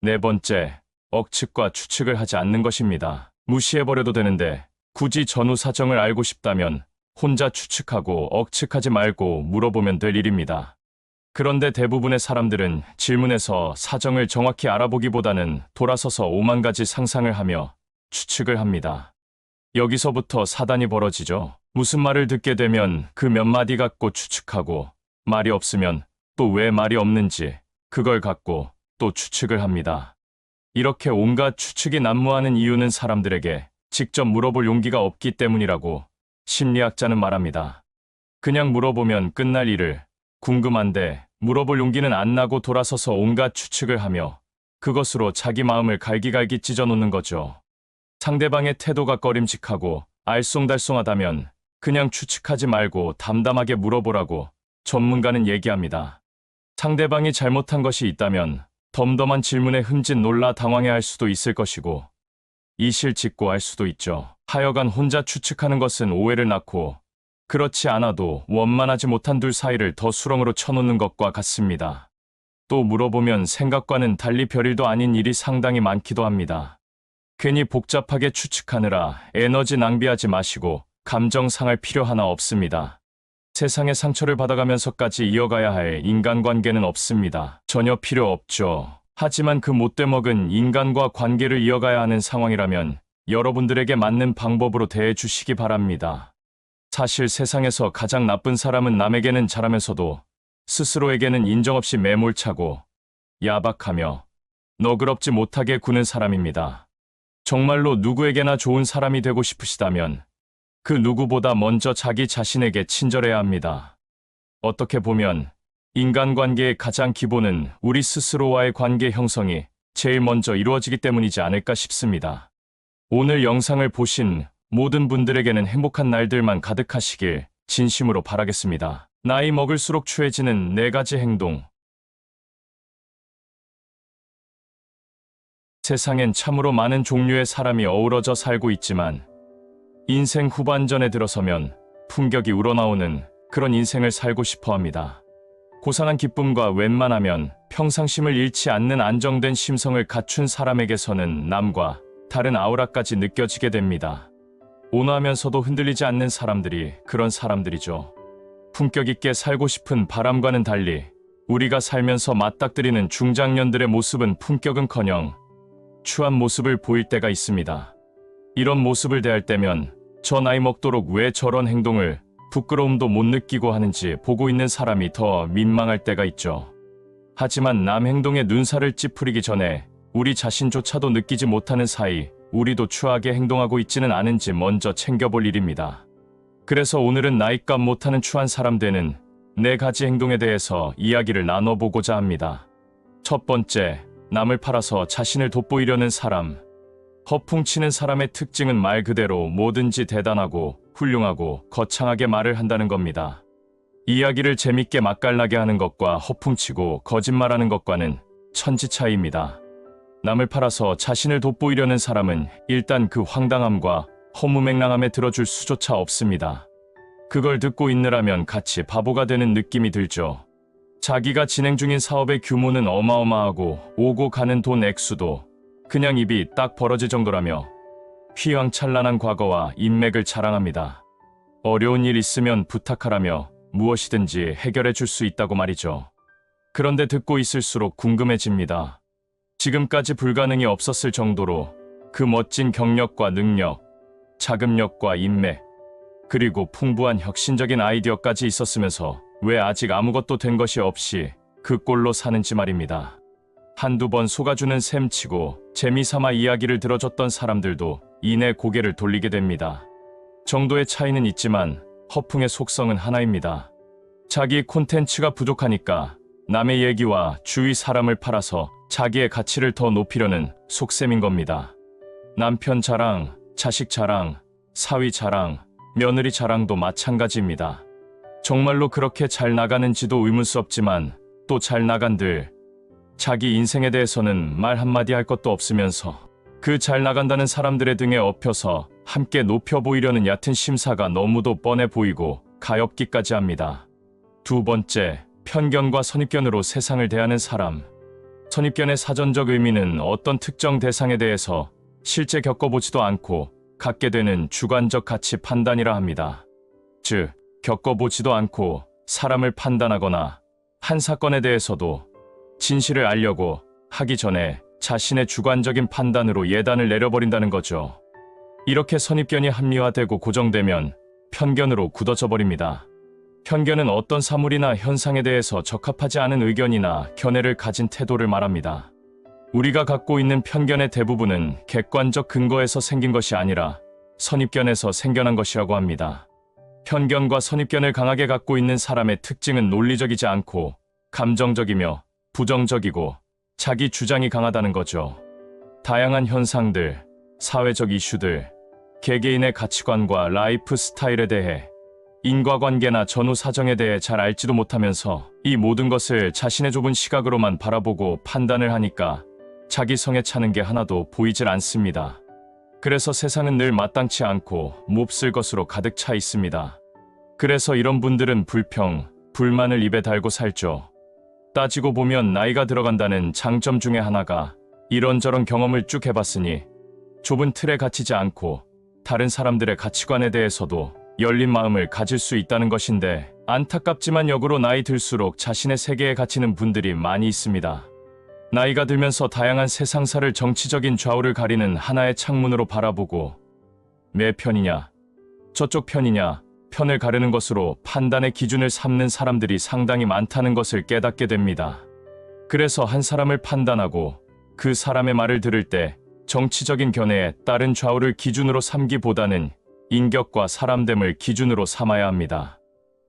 네 번째, 억측과 추측을 하지 않는 것입니다. 무시해버려도 되는데 굳이 전후 사정을 알고 싶다면 혼자 추측하고 억측하지 말고 물어보면 될 일입니다. 그런데 대부분의 사람들은 질문에서 사정을 정확히 알아보기보다는 돌아서서 오만 가지 상상을 하며 추측을 합니다. 여기서부터 사단이 벌어지죠. 무슨 말을 듣게 되면 그 몇 마디 갖고 추측하고 말이 없으면 또 왜 말이 없는지 그걸 갖고 또 추측을 합니다. 이렇게 온갖 추측이 난무하는 이유는 사람들에게 직접 물어볼 용기가 없기 때문이라고 심리학자는 말합니다. 그냥 물어보면 끝날 일을 궁금한데 물어볼 용기는 안 나고 돌아서서 온갖 추측을 하며 그것으로 자기 마음을 갈기갈기 찢어놓는 거죠. 상대방의 태도가 꺼림칙하고 알쏭달쏭하다면 그냥 추측하지 말고 담담하게 물어보라고 전문가는 얘기합니다. 상대방이 잘못한 것이 있다면 덤덤한 질문에 흠짓 놀라 당황해할 수도 있을 것이고 이실직고할 수도 있죠. 하여간 혼자 추측하는 것은 오해를 낳고 그렇지 않아도 원만하지 못한 둘 사이를 더 수렁으로 쳐놓는 것과 같습니다. 또 물어보면 생각과는 달리 별일도 아닌 일이 상당히 많기도 합니다. 괜히 복잡하게 추측하느라 에너지 낭비하지 마시고 감정 상할 필요 하나 없습니다. 세상의 상처를 받아가면서까지 이어가야 할 인간관계는 없습니다. 전혀 필요 없죠. 하지만 그 못되먹은 인간과 관계를 이어가야 하는 상황이라면 여러분들에게 맞는 방법으로 대해주시기 바랍니다. 사실 세상에서 가장 나쁜 사람은 남에게는 잘하면서도 스스로에게는 인정 없이 매몰차고 야박하며 너그럽지 못하게 구는 사람입니다. 정말로 누구에게나 좋은 사람이 되고 싶으시다면 그 누구보다 먼저 자기 자신에게 친절해야 합니다. 어떻게 보면 인간관계의 가장 기본은 우리 스스로와의 관계 형성이 제일 먼저 이루어지기 때문이지 않을까 싶습니다. 오늘 영상을 보신 모든 분들에게는 행복한 날들만 가득하시길 진심으로 바라겠습니다. 나이 먹을수록 추해지는 4가지 행동. 세상엔 참으로 많은 종류의 사람이 어우러져 살고 있지만 인생 후반전에 들어서면 품격이 우러나오는 그런 인생을 살고 싶어 합니다. 고상한 기쁨과 웬만하면 평상심을 잃지 않는 안정된 심성을 갖춘 사람에게서는 남과 다른 아우라까지 느껴지게 됩니다. 온화하면서도 흔들리지 않는 사람들이 그런 사람들이죠. 품격 있게 살고 싶은 바람과는 달리 우리가 살면서 맞닥뜨리는 중장년들의 모습은 품격은커녕 추한 모습을 보일 때가 있습니다. 이런 모습을 대할 때면 저 나이 먹도록 왜 저런 행동을 부끄러움도 못 느끼고 하는지 보고 있는 사람이 더 민망할 때가 있죠. 하지만 남 행동에 눈살을 찌푸리기 전에 우리 자신조차도 느끼지 못하는 사이 우리도 추하게 행동하고 있지는 않은지 먼저 챙겨볼 일입니다. 그래서 오늘은 나이값 못하는 추한 사람 되는 4가지 행동에 대해서 이야기를 나눠보고자 합니다. 첫 번째, 남을 팔아서 자신을 돋보이려는 사람. 허풍치는 사람의 특징은 말 그대로 뭐든지 대단하고 훌륭하고 거창하게 말을 한다는 겁니다. 이야기를 재밌게 맛깔나게 하는 것과 허풍치고 거짓말하는 것과는 천지 차이입니다. 남을 팔아서 자신을 돋보이려는 사람은 일단 그 황당함과 허무맹랑함에 들어줄 수조차 없습니다. 그걸 듣고 있느라면 같이 바보가 되는 느낌이 들죠. 자기가 진행 중인 사업의 규모는 어마어마하고 오고 가는 돈 액수도 그냥 입이 딱 벌어질 정도라며 휘황찬란한 과거와 인맥을 자랑합니다. 어려운 일 있으면 부탁하라며 무엇이든지 해결해 줄 수 있다고 말이죠. 그런데 듣고 있을수록 궁금해집니다. 지금까지 불가능이 없었을 정도로 그 멋진 경력과 능력, 자금력과 인맥, 그리고 풍부한 혁신적인 아이디어까지 있었으면서 왜 아직 아무것도 된 것이 없이 그 꼴로 사는지 말입니다. 한두 번 속아주는 셈치고 재미삼아 이야기를 들어줬던 사람들도 이내 고개를 돌리게 됩니다. 정도의 차이는 있지만 허풍의 속성은 하나입니다. 자기 콘텐츠가 부족하니까 남의 얘기와 주위 사람을 팔아서 자기의 가치를 더 높이려는 속셈인 겁니다. 남편 자랑, 자식 자랑, 사위 자랑, 며느리 자랑도 마찬가지입니다. 정말로 그렇게 잘 나가는지도 의문스럽지만 또 잘 나간들, 자기 인생에 대해서는 말 한마디 할 것도 없으면서 그 잘 나간다는 사람들의 등에 엎여서 함께 높여 보이려는 얕은 심사가 너무도 뻔해 보이고 가엾기까지 합니다. 두 번째, 편견과 선입견으로 세상을 대하는 사람. 선입견의 사전적 의미는 어떤 특정 대상에 대해서 실제 겪어보지도 않고 갖게 되는 주관적 가치 판단이라 합니다. 즉, 겪어보지도 않고 사람을 판단하거나 한 사건에 대해서도 진실을 알려고 하기 전에 자신의 주관적인 판단으로 예단을 내려버린다는 거죠. 이렇게 선입견이 합리화되고 고정되면 편견으로 굳어져 버립니다. 편견은 어떤 사물이나 현상에 대해서 적합하지 않은 의견이나 견해를 가진 태도를 말합니다. 우리가 갖고 있는 편견의 대부분은 객관적 근거에서 생긴 것이 아니라 선입견에서 생겨난 것이라고 합니다. 편견과 선입견을 강하게 갖고 있는 사람의 특징은 논리적이지 않고 감정적이며 부정적이고 자기 주장이 강하다는 거죠. 다양한 현상들, 사회적 이슈들, 개개인의 가치관과 라이프 스타일에 대해 인과관계나 전후 사정에 대해 잘 알지도 못하면서 이 모든 것을 자신의 좁은 시각으로만 바라보고 판단을 하니까 자기 성에 차는 게 하나도 보이질 않습니다. 그래서 세상은 늘 마땅치 않고 몹쓸 것으로 가득 차 있습니다. 그래서 이런 분들은 불평, 불만을 입에 달고 살죠. 따지고 보면 나이가 들어간다는 장점 중에 하나가 이런저런 경험을 쭉 해봤으니 좁은 틀에 갇히지 않고 다른 사람들의 가치관에 대해서도 열린 마음을 가질 수 있다는 것인데, 안타깝지만 역으로 나이 들수록 자신의 세계에 갇히는 분들이 많이 있습니다. 나이가 들면서 다양한 세상사를 정치적인 좌우를 가리는 하나의 창문으로 바라보고 내 편이냐, 저쪽 편이냐, 편을 가르는 것으로 판단의 기준을 삼는 사람들이 상당히 많다는 것을 깨닫게 됩니다. 그래서 한 사람을 판단하고 그 사람의 말을 들을 때 정치적인 견해에 따른 좌우를 기준으로 삼기보다는 인격과 사람됨을 기준으로 삼아야 합니다.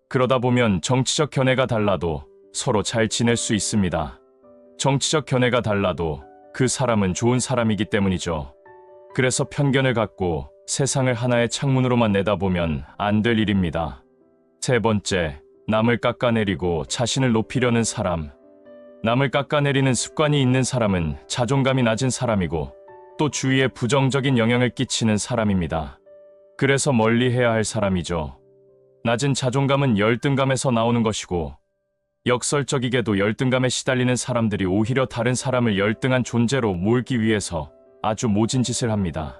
그러다 보면 정치적 견해가 달라도 서로 잘 지낼 수 있습니다. 정치적 견해가 달라도 그 사람은 좋은 사람이기 때문이죠. 그래서 편견을 갖고 세상을 하나의 창문으로만 내다보면 안 될 일입니다. 세 번째, 남을 깎아내리고 자신을 높이려는 사람. 남을 깎아내리는 습관이 있는 사람은 자존감이 낮은 사람이고 또 주위에 부정적인 영향을 끼치는 사람입니다. 그래서 멀리해야 할 사람이죠. 낮은 자존감은 열등감에서 나오는 것이고 역설적이게도 열등감에 시달리는 사람들이 오히려 다른 사람을 열등한 존재로 몰기 위해서 아주 모진 짓을 합니다.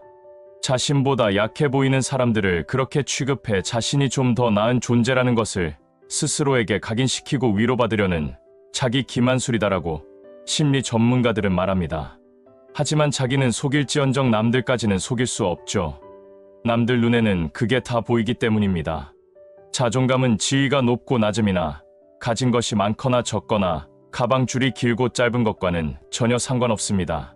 자신보다 약해 보이는 사람들을 그렇게 취급해 자신이 좀 더 나은 존재라는 것을 스스로에게 각인시키고 위로받으려는 자기 기만술이다라고 심리 전문가들은 말합니다. 하지만 자기는 속일지언정 남들까지는 속일 수 없죠. 남들 눈에는 그게 다 보이기 때문입니다. 자존감은 지위가 높고 낮음이나 가진 것이 많거나 적거나 가방 줄이 길고 짧은 것과는 전혀 상관없습니다.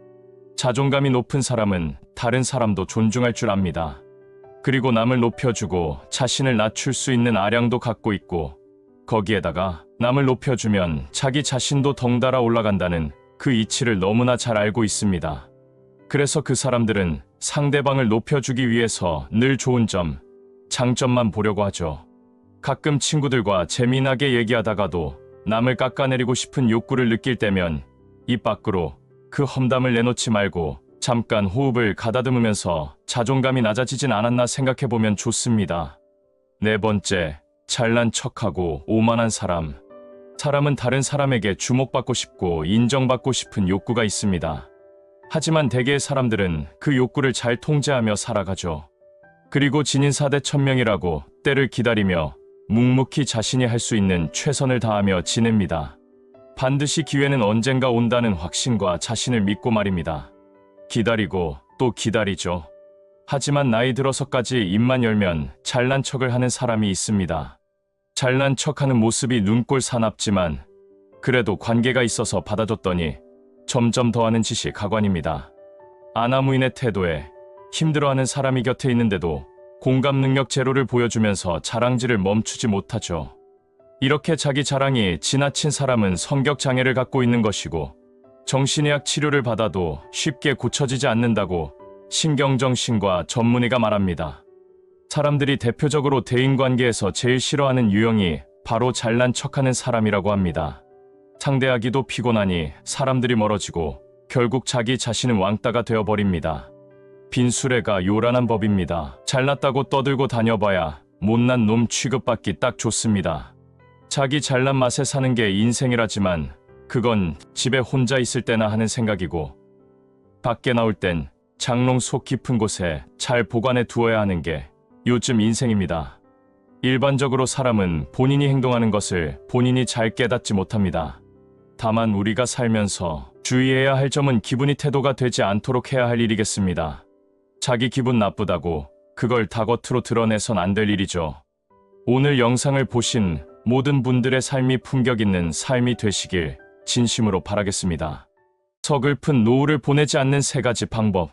자존감이 높은 사람은 다른 사람도 존중할 줄 압니다. 그리고 남을 높여주고 자신을 낮출 수 있는 아량도 갖고 있고, 거기에다가 남을 높여주면 자기 자신도 덩달아 올라간다는 그 이치를 너무나 잘 알고 있습니다. 그래서 그 사람들은 상대방을 높여주기 위해서 늘 좋은 점, 장점만 보려고 하죠. 가끔 친구들과 재미나게 얘기하다가도 남을 깎아내리고 싶은 욕구를 느낄 때면 입 밖으로 그 험담을 내놓지 말고 잠깐 호흡을 가다듬으면서 자존감이 낮아지진 않았나 생각해보면 좋습니다. 네 번째, 잘난 척하고 오만한 사람. 사람은 다른 사람에게 주목받고 싶고 인정받고 싶은 욕구가 있습니다. 하지만 대개의 사람들은 그 욕구를 잘 통제하며 살아가죠. 그리고 진인사대 천명이라고 때를 기다리며 묵묵히 자신이 할 수 있는 최선을 다하며 지냅니다. 반드시 기회는 언젠가 온다는 확신과 자신을 믿고 말입니다. 기다리고 또 기다리죠. 하지만 나이 들어서까지 입만 열면 잘난 척을 하는 사람이 있습니다. 잘난 척하는 모습이 눈꼴 사납지만 그래도 관계가 있어서 받아줬더니 점점 더하는 짓이 가관입니다. 아나무인의 태도에 힘들어하는 사람이 곁에 있는데도 공감 능력 제로를 보여주면서 자랑질을 멈추지 못하죠. 이렇게 자기 자랑이 지나친 사람은 성격 장애를 갖고 있는 것이고, 정신의학 치료를 받아도 쉽게 고쳐지지 않는다고 신경정신과 전문의가 말합니다. 사람들이 대표적으로 대인관계에서 제일 싫어하는 유형이 바로 잘난 척하는 사람이라고 합니다. 상대하기도 피곤하니 사람들이 멀어지고 결국 자기 자신은 왕따가 되어버립니다. 빈수레가 요란한 법입니다. 잘났다고 떠들고 다녀봐야 못난 놈 취급받기 딱 좋습니다. 자기 잘난 맛에 사는 게 인생이라지만 그건 집에 혼자 있을 때나 하는 생각이고, 밖에 나올 땐 장롱 속 깊은 곳에 잘 보관해 두어야 하는 게 요즘 인생입니다. 일반적으로 사람은 본인이 행동하는 것을 본인이 잘 깨닫지 못합니다. 다만 우리가 살면서 주의해야 할 점은 기분이 태도가 되지 않도록 해야 할 일이겠습니다. 자기 기분 나쁘다고 그걸 다 겉으로 드러내선 안 될 일이죠. 오늘 영상을 보신 모든 분들의 삶이 품격 있는 삶이 되시길 진심으로 바라겠습니다. 서글픈 노후를 보내지 않는 3가지 방법.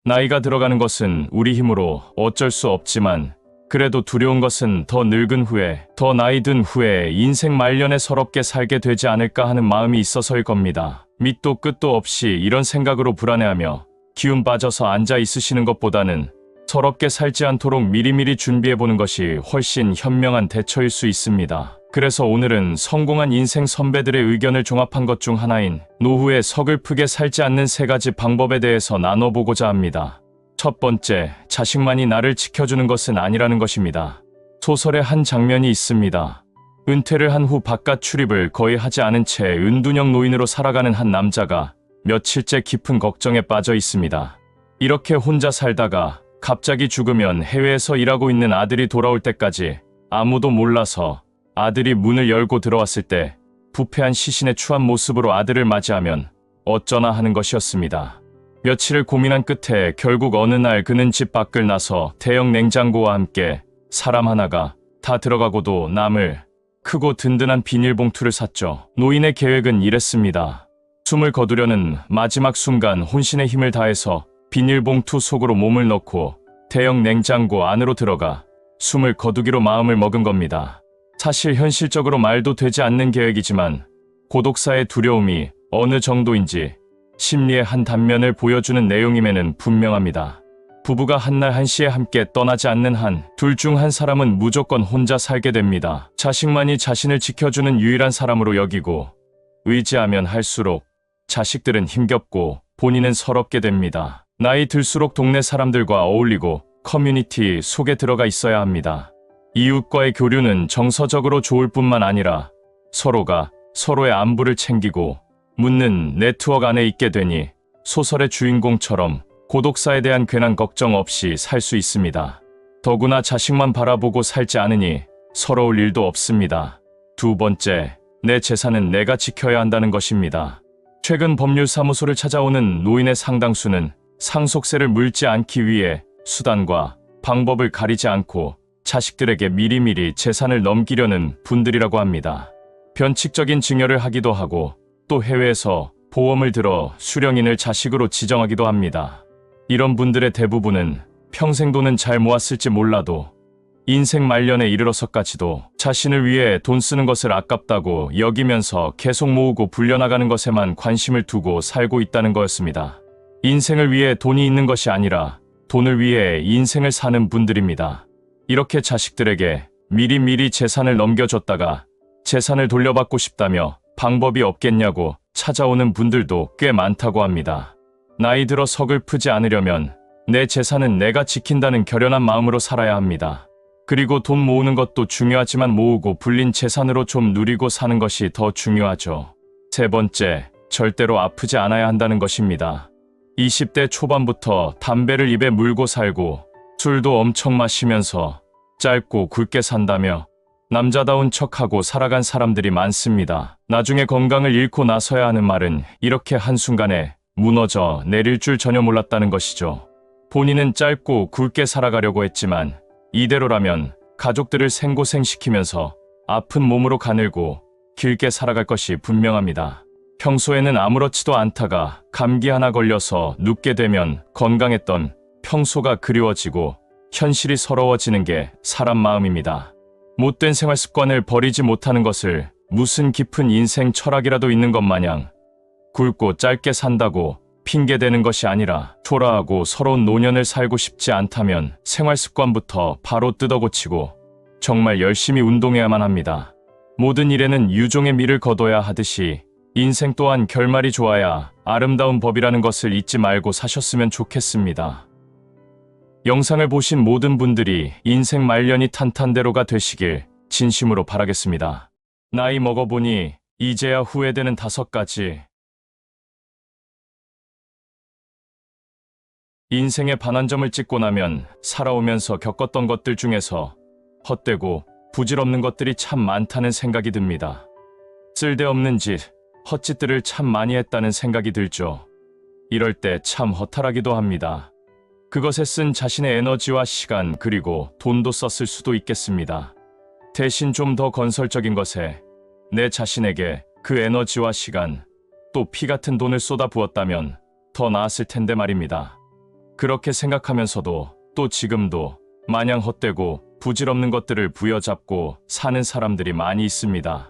나이가 들어가는 것은 우리 힘으로 어쩔 수 없지만 그래도 두려운 것은 더 늙은 후에, 더 나이 든 후에 인생 말년에 서럽게 살게 되지 않을까 하는 마음이 있어서일 겁니다. 밑도 끝도 없이 이런 생각으로 불안해하며 기운 빠져서 앉아 있으시는 것보다는 서럽게 살지 않도록 미리미리 준비해보는 것이 훨씬 현명한 대처일 수 있습니다. 그래서 오늘은 성공한 인생 선배들의 의견을 종합한 것 중 하나인 노후에 서글프게 살지 않는 3가지 방법에 대해서 나눠보고자 합니다. 첫 번째, 자식만이 나를 지켜주는 것은 아니라는 것입니다. 소설에 한 장면이 있습니다. 은퇴를 한 후 바깥 출입을 거의 하지 않은 채 은둔형 노인으로 살아가는 한 남자가 며칠째 깊은 걱정에 빠져 있습니다. 이렇게 혼자 살다가 갑자기 죽으면 해외에서 일하고 있는 아들이 돌아올 때까지 아무도 몰라서 아들이 문을 열고 들어왔을 때 부패한 시신의 추한 모습으로 아들을 맞이하면 어쩌나 하는 것이었습니다. 며칠을 고민한 끝에 결국 어느 날 그는 집 밖을 나서 대형 냉장고와 함께 사람 하나가 다 들어가고도 남을 크고 든든한 비닐봉투를 샀죠. 노인의 계획은 이랬습니다. 숨을 거두려는 마지막 순간 혼신의 힘을 다해서 비닐봉투 속으로 몸을 넣고 대형 냉장고 안으로 들어가 숨을 거두기로 마음을 먹은 겁니다. 사실 현실적으로 말도 되지 않는 계획이지만 고독사의 두려움이 어느 정도인지 심리의 한 단면을 보여주는 내용임에는 분명합니다. 부부가 한날 한시에 함께 떠나지 않는 한 둘 중 한 사람은 무조건 혼자 살게 됩니다. 자식만이 자신을 지켜주는 유일한 사람으로 여기고 의지하면 할수록 자식들은 힘겹고 본인은 서럽게 됩니다. 나이 들수록 동네 사람들과 어울리고 커뮤니티 속에 들어가 있어야 합니다. 이웃과의 교류는 정서적으로 좋을 뿐만 아니라 서로가 서로의 안부를 챙기고 묻는 네트워크 안에 있게 되니 소설의 주인공처럼 고독사에 대한 괜한 걱정 없이 살 수 있습니다. 더구나 자식만 바라보고 살지 않으니 서러울 일도 없습니다. 두 번째, 내 재산은 내가 지켜야 한다는 것입니다. 최근 법률사무소를 찾아오는 노인의 상당수는 상속세를 물지 않기 위해 수단과 방법을 가리지 않고 자식들에게 미리미리 재산을 넘기려는 분들이라고 합니다. 변칙적인 증여를 하기도 하고 또 해외에서 보험을 들어 수령인을 자식으로 지정하기도 합니다. 이런 분들의 대부분은 평생 돈은 잘 모았을지 몰라도 인생 말년에 이르러서까지도 자신을 위해 돈 쓰는 것을 아깝다고 여기면서 계속 모으고 불려나가는 것에만 관심을 두고 살고 있다는 거였습니다. 인생을 위해 돈이 있는 것이 아니라 돈을 위해 인생을 사는 분들입니다. 이렇게 자식들에게 미리미리 재산을 넘겨줬다가 재산을 돌려받고 싶다며 방법이 없겠냐고 찾아오는 분들도 꽤 많다고 합니다. 나이 들어 서글프지 않으려면 내 재산은 내가 지킨다는 결연한 마음으로 살아야 합니다. 그리고 돈 모으는 것도 중요하지만 모으고 불린 재산으로 좀 누리고 사는 것이 더 중요하죠. 세 번째, 절대로 아프지 않아야 한다는 것입니다. 20대 초반부터 담배를 입에 물고 살고 술도 엄청 마시면서 짧고 굵게 산다며 남자다운 척하고 살아간 사람들이 많습니다. 나중에 건강을 잃고 나서야 하는 말은 이렇게 한순간에 무너져 내릴 줄 전혀 몰랐다는 것이죠. 본인은 짧고 굵게 살아가려고 했지만 이대로라면 가족들을 생고생시키면서 아픈 몸으로 가늘고 길게 살아갈 것이 분명합니다. 평소에는 아무렇지도 않다가 감기 하나 걸려서 눕게 되면 건강했던 평소가 그리워지고 현실이 서러워지는 게 사람 마음입니다. 못된 생활 습관을 버리지 못하는 것을 무슨 깊은 인생 철학이라도 있는 것 마냥 굵고 짧게 산다고 핑계대는 것이 아니라 초라하고 서러운 노년을 살고 싶지 않다면 생활 습관부터 바로 뜯어고치고 정말 열심히 운동해야만 합니다. 모든 일에는 유종의 미를 거둬야 하듯이 인생 또한 결말이 좋아야 아름다운 법이라는 것을 잊지 말고 사셨으면 좋겠습니다. 영상을 보신 모든 분들이 인생 말년이 탄탄대로가 되시길 진심으로 바라겠습니다. 나이 먹어보니 이제야 후회되는 5가지. 인생의 반환점을 찍고 나면 살아오면서 겪었던 것들 중에서 헛되고 부질없는 것들이 참 많다는 생각이 듭니다. 쓸데없는 짓, 헛짓들을 참 많이 했다는 생각이 들죠. 이럴 때 참 허탈하기도 합니다. 그것에 쓴 자신의 에너지와 시간 그리고 돈도 썼을 수도 있겠습니다. 대신 좀 더 건설적인 것에 내 자신에게 그 에너지와 시간 또 피 같은 돈을 쏟아 부었다면 더 나았을 텐데 말입니다. 그렇게 생각하면서도 또 지금도 마냥 헛되고 부질없는 것들을 부여잡고 사는 사람들이 많이 있습니다.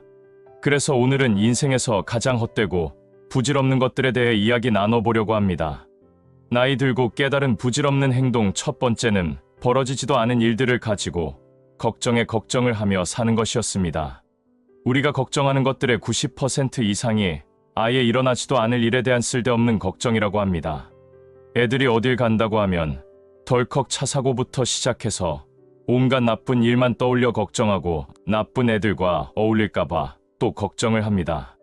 그래서 오늘은 인생에서 가장 헛되고 부질없는 것들에 대해 이야기 나눠보려고 합니다. 나이 들고 깨달은 부질없는 행동 첫 번째는 벌어지지도 않은 일들을 가지고 걱정에 걱정을 하며 사는 것이었습니다. 우리가 걱정하는 것들의 90% 이상이 아예 일어나지도 않을 일에 대한 쓸데없는 걱정이라고 합니다. 애들이 어딜 간다고 하면 덜컥 차 사고부터 시작해서 온갖 나쁜 일만 떠올려 걱정하고 나쁜 애들과 어울릴까봐 또 걱정을 합니다.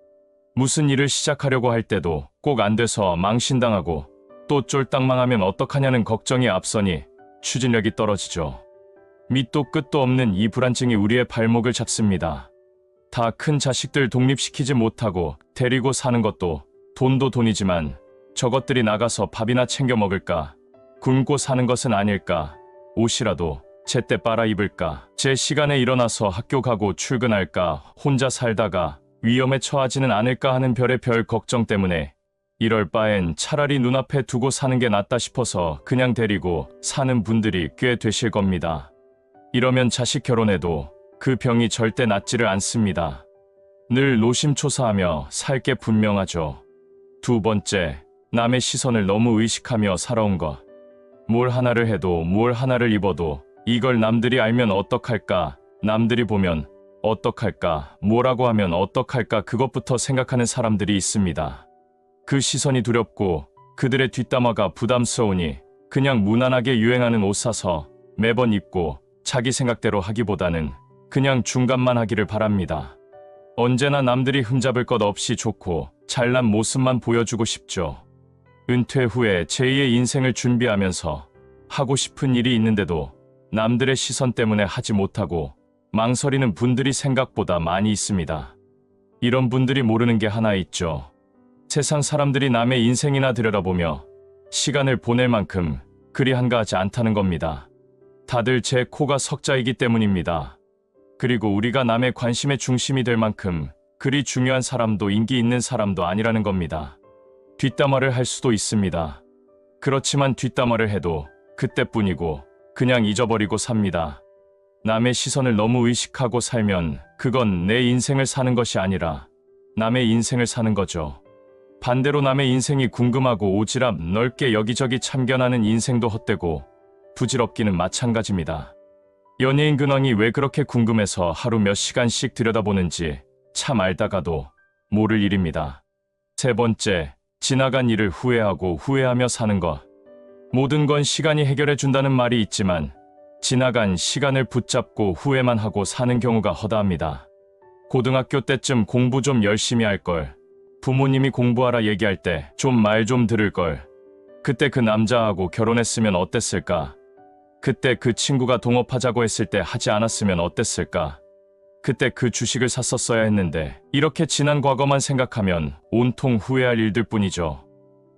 무슨 일을 시작하려고 할 때도 꼭 안 돼서 망신당하고 또 쫄딱 망하면 어떡하냐는 걱정이 앞서니 추진력이 떨어지죠. 밑도 끝도 없는 이 불안증이 우리의 발목을 잡습니다. 다 큰 자식들 독립시키지 못하고 데리고 사는 것도 돈도 돈이지만 저것들이 나가서 밥이나 챙겨 먹을까? 굶고 사는 것은 아닐까? 옷이라도 제때 빨아 입을까? 제 시간에 일어나서 학교 가고 출근할까? 혼자 살다가 위험에 처하지는 않을까 하는 별의별 걱정 때문에 이럴 바엔 차라리 눈앞에 두고 사는 게 낫다 싶어서 그냥 데리고 사는 분들이 꽤 되실 겁니다. 이러면 자식 결혼해도 그 병이 절대 낫지를 않습니다. 늘 노심초사하며 살 게 분명하죠. 두 번째, 남의 시선을 너무 의식하며 살아온 것. 뭘 하나를 해도 뭘 하나를 입어도 이걸 남들이 알면 어떡할까? 남들이 보면 어떡할까? 뭐라고 하면 어떡할까? 그것부터 생각하는 사람들이 있습니다. 그 시선이 두렵고 그들의 뒷담화가 부담스러우니 그냥 무난하게 유행하는 옷 사서 매번 입고 자기 생각대로 하기보다는 그냥 중간만 하기를 바랍니다. 언제나 남들이 흠잡을 것 없이 좋고 잘난 모습만 보여주고 싶죠. 은퇴 후에 제2의 인생을 준비하면서 하고 싶은 일이 있는데도 남들의 시선 때문에 하지 못하고 망설이는 분들이 생각보다 많이 있습니다. 이런 분들이 모르는 게 하나 있죠. 세상 사람들이 남의 인생이나 들여다보며 시간을 보낼 만큼 그리 한가하지 않다는 겁니다. 다들 제 코가 석자이기 때문입니다. 그리고 우리가 남의 관심의 중심이 될 만큼 그리 중요한 사람도 인기 있는 사람도 아니라는 겁니다. 뒷담화를 할 수도 있습니다. 그렇지만 뒷담화를 해도 그때뿐이고 그냥 잊어버리고 삽니다. 남의 시선을 너무 의식하고 살면 그건 내 인생을 사는 것이 아니라 남의 인생을 사는 거죠. 반대로 남의 인생이 궁금하고 오지랖 넓게 여기저기 참견하는 인생도 헛되고 부질없기는 마찬가지입니다. 연예인 근황이 왜 그렇게 궁금해서 하루 몇 시간씩 들여다보는지 참 알다가도 모를 일입니다. 세 번째, 지나간 일을 후회하고 후회하며 사는 것. 모든 건 시간이 해결해 준다는 말이 있지만 지나간 시간을 붙잡고 후회만 하고 사는 경우가 허다합니다. 고등학교 때쯤 공부 좀 열심히 할 걸. 부모님이 공부하라 얘기할 때 좀 말 좀 들을 걸. 그때 그 남자하고 결혼했으면 어땠을까? 그때 그 친구가 동업하자고 했을 때 하지 않았으면 어땠을까? 그때 그 주식을 샀었어야 했는데 이렇게 지난 과거만 생각하면 온통 후회할 일들 뿐이죠.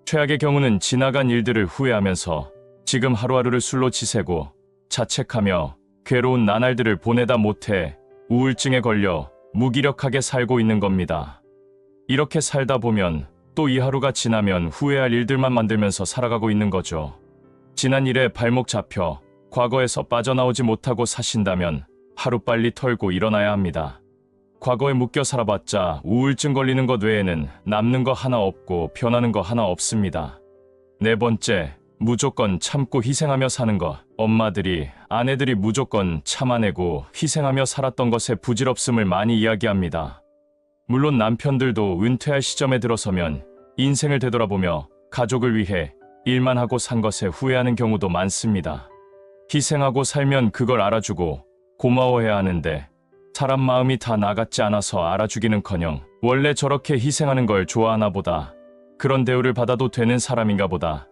최악의 경우는 지나간 일들을 후회하면서 지금 하루하루를 술로 지새고 자책하며 괴로운 나날들을 보내다 못해 우울증에 걸려 무기력하게 살고 있는 겁니다. 이렇게 살다 보면 또 이 하루가 지나면 후회할 일들만 만들면서 살아가고 있는 거죠. 지난 일에 발목 잡혀 과거에서 빠져나오지 못하고 사신다면 하루빨리 털고 일어나야 합니다. 과거에 묶여 살아봤자 우울증 걸리는 것 외에는 남는 거 하나 없고 변하는 거 하나 없습니다. 네 번째, 무조건 참고 희생하며 사는 것. 엄마들이, 아내들이 무조건 참아내고 희생하며 살았던 것의 부질없음을 많이 이야기합니다. 물론 남편들도 은퇴할 시점에 들어서면 인생을 되돌아보며 가족을 위해 일만 하고 산 것에 후회하는 경우도 많습니다. 희생하고 살면 그걸 알아주고 고마워해야 하는데 사람 마음이 다 나같지 않아서 알아주기는커녕 원래 저렇게 희생하는 걸 좋아하나 보다. 그런 대우를 받아도 되는 사람인가 보다.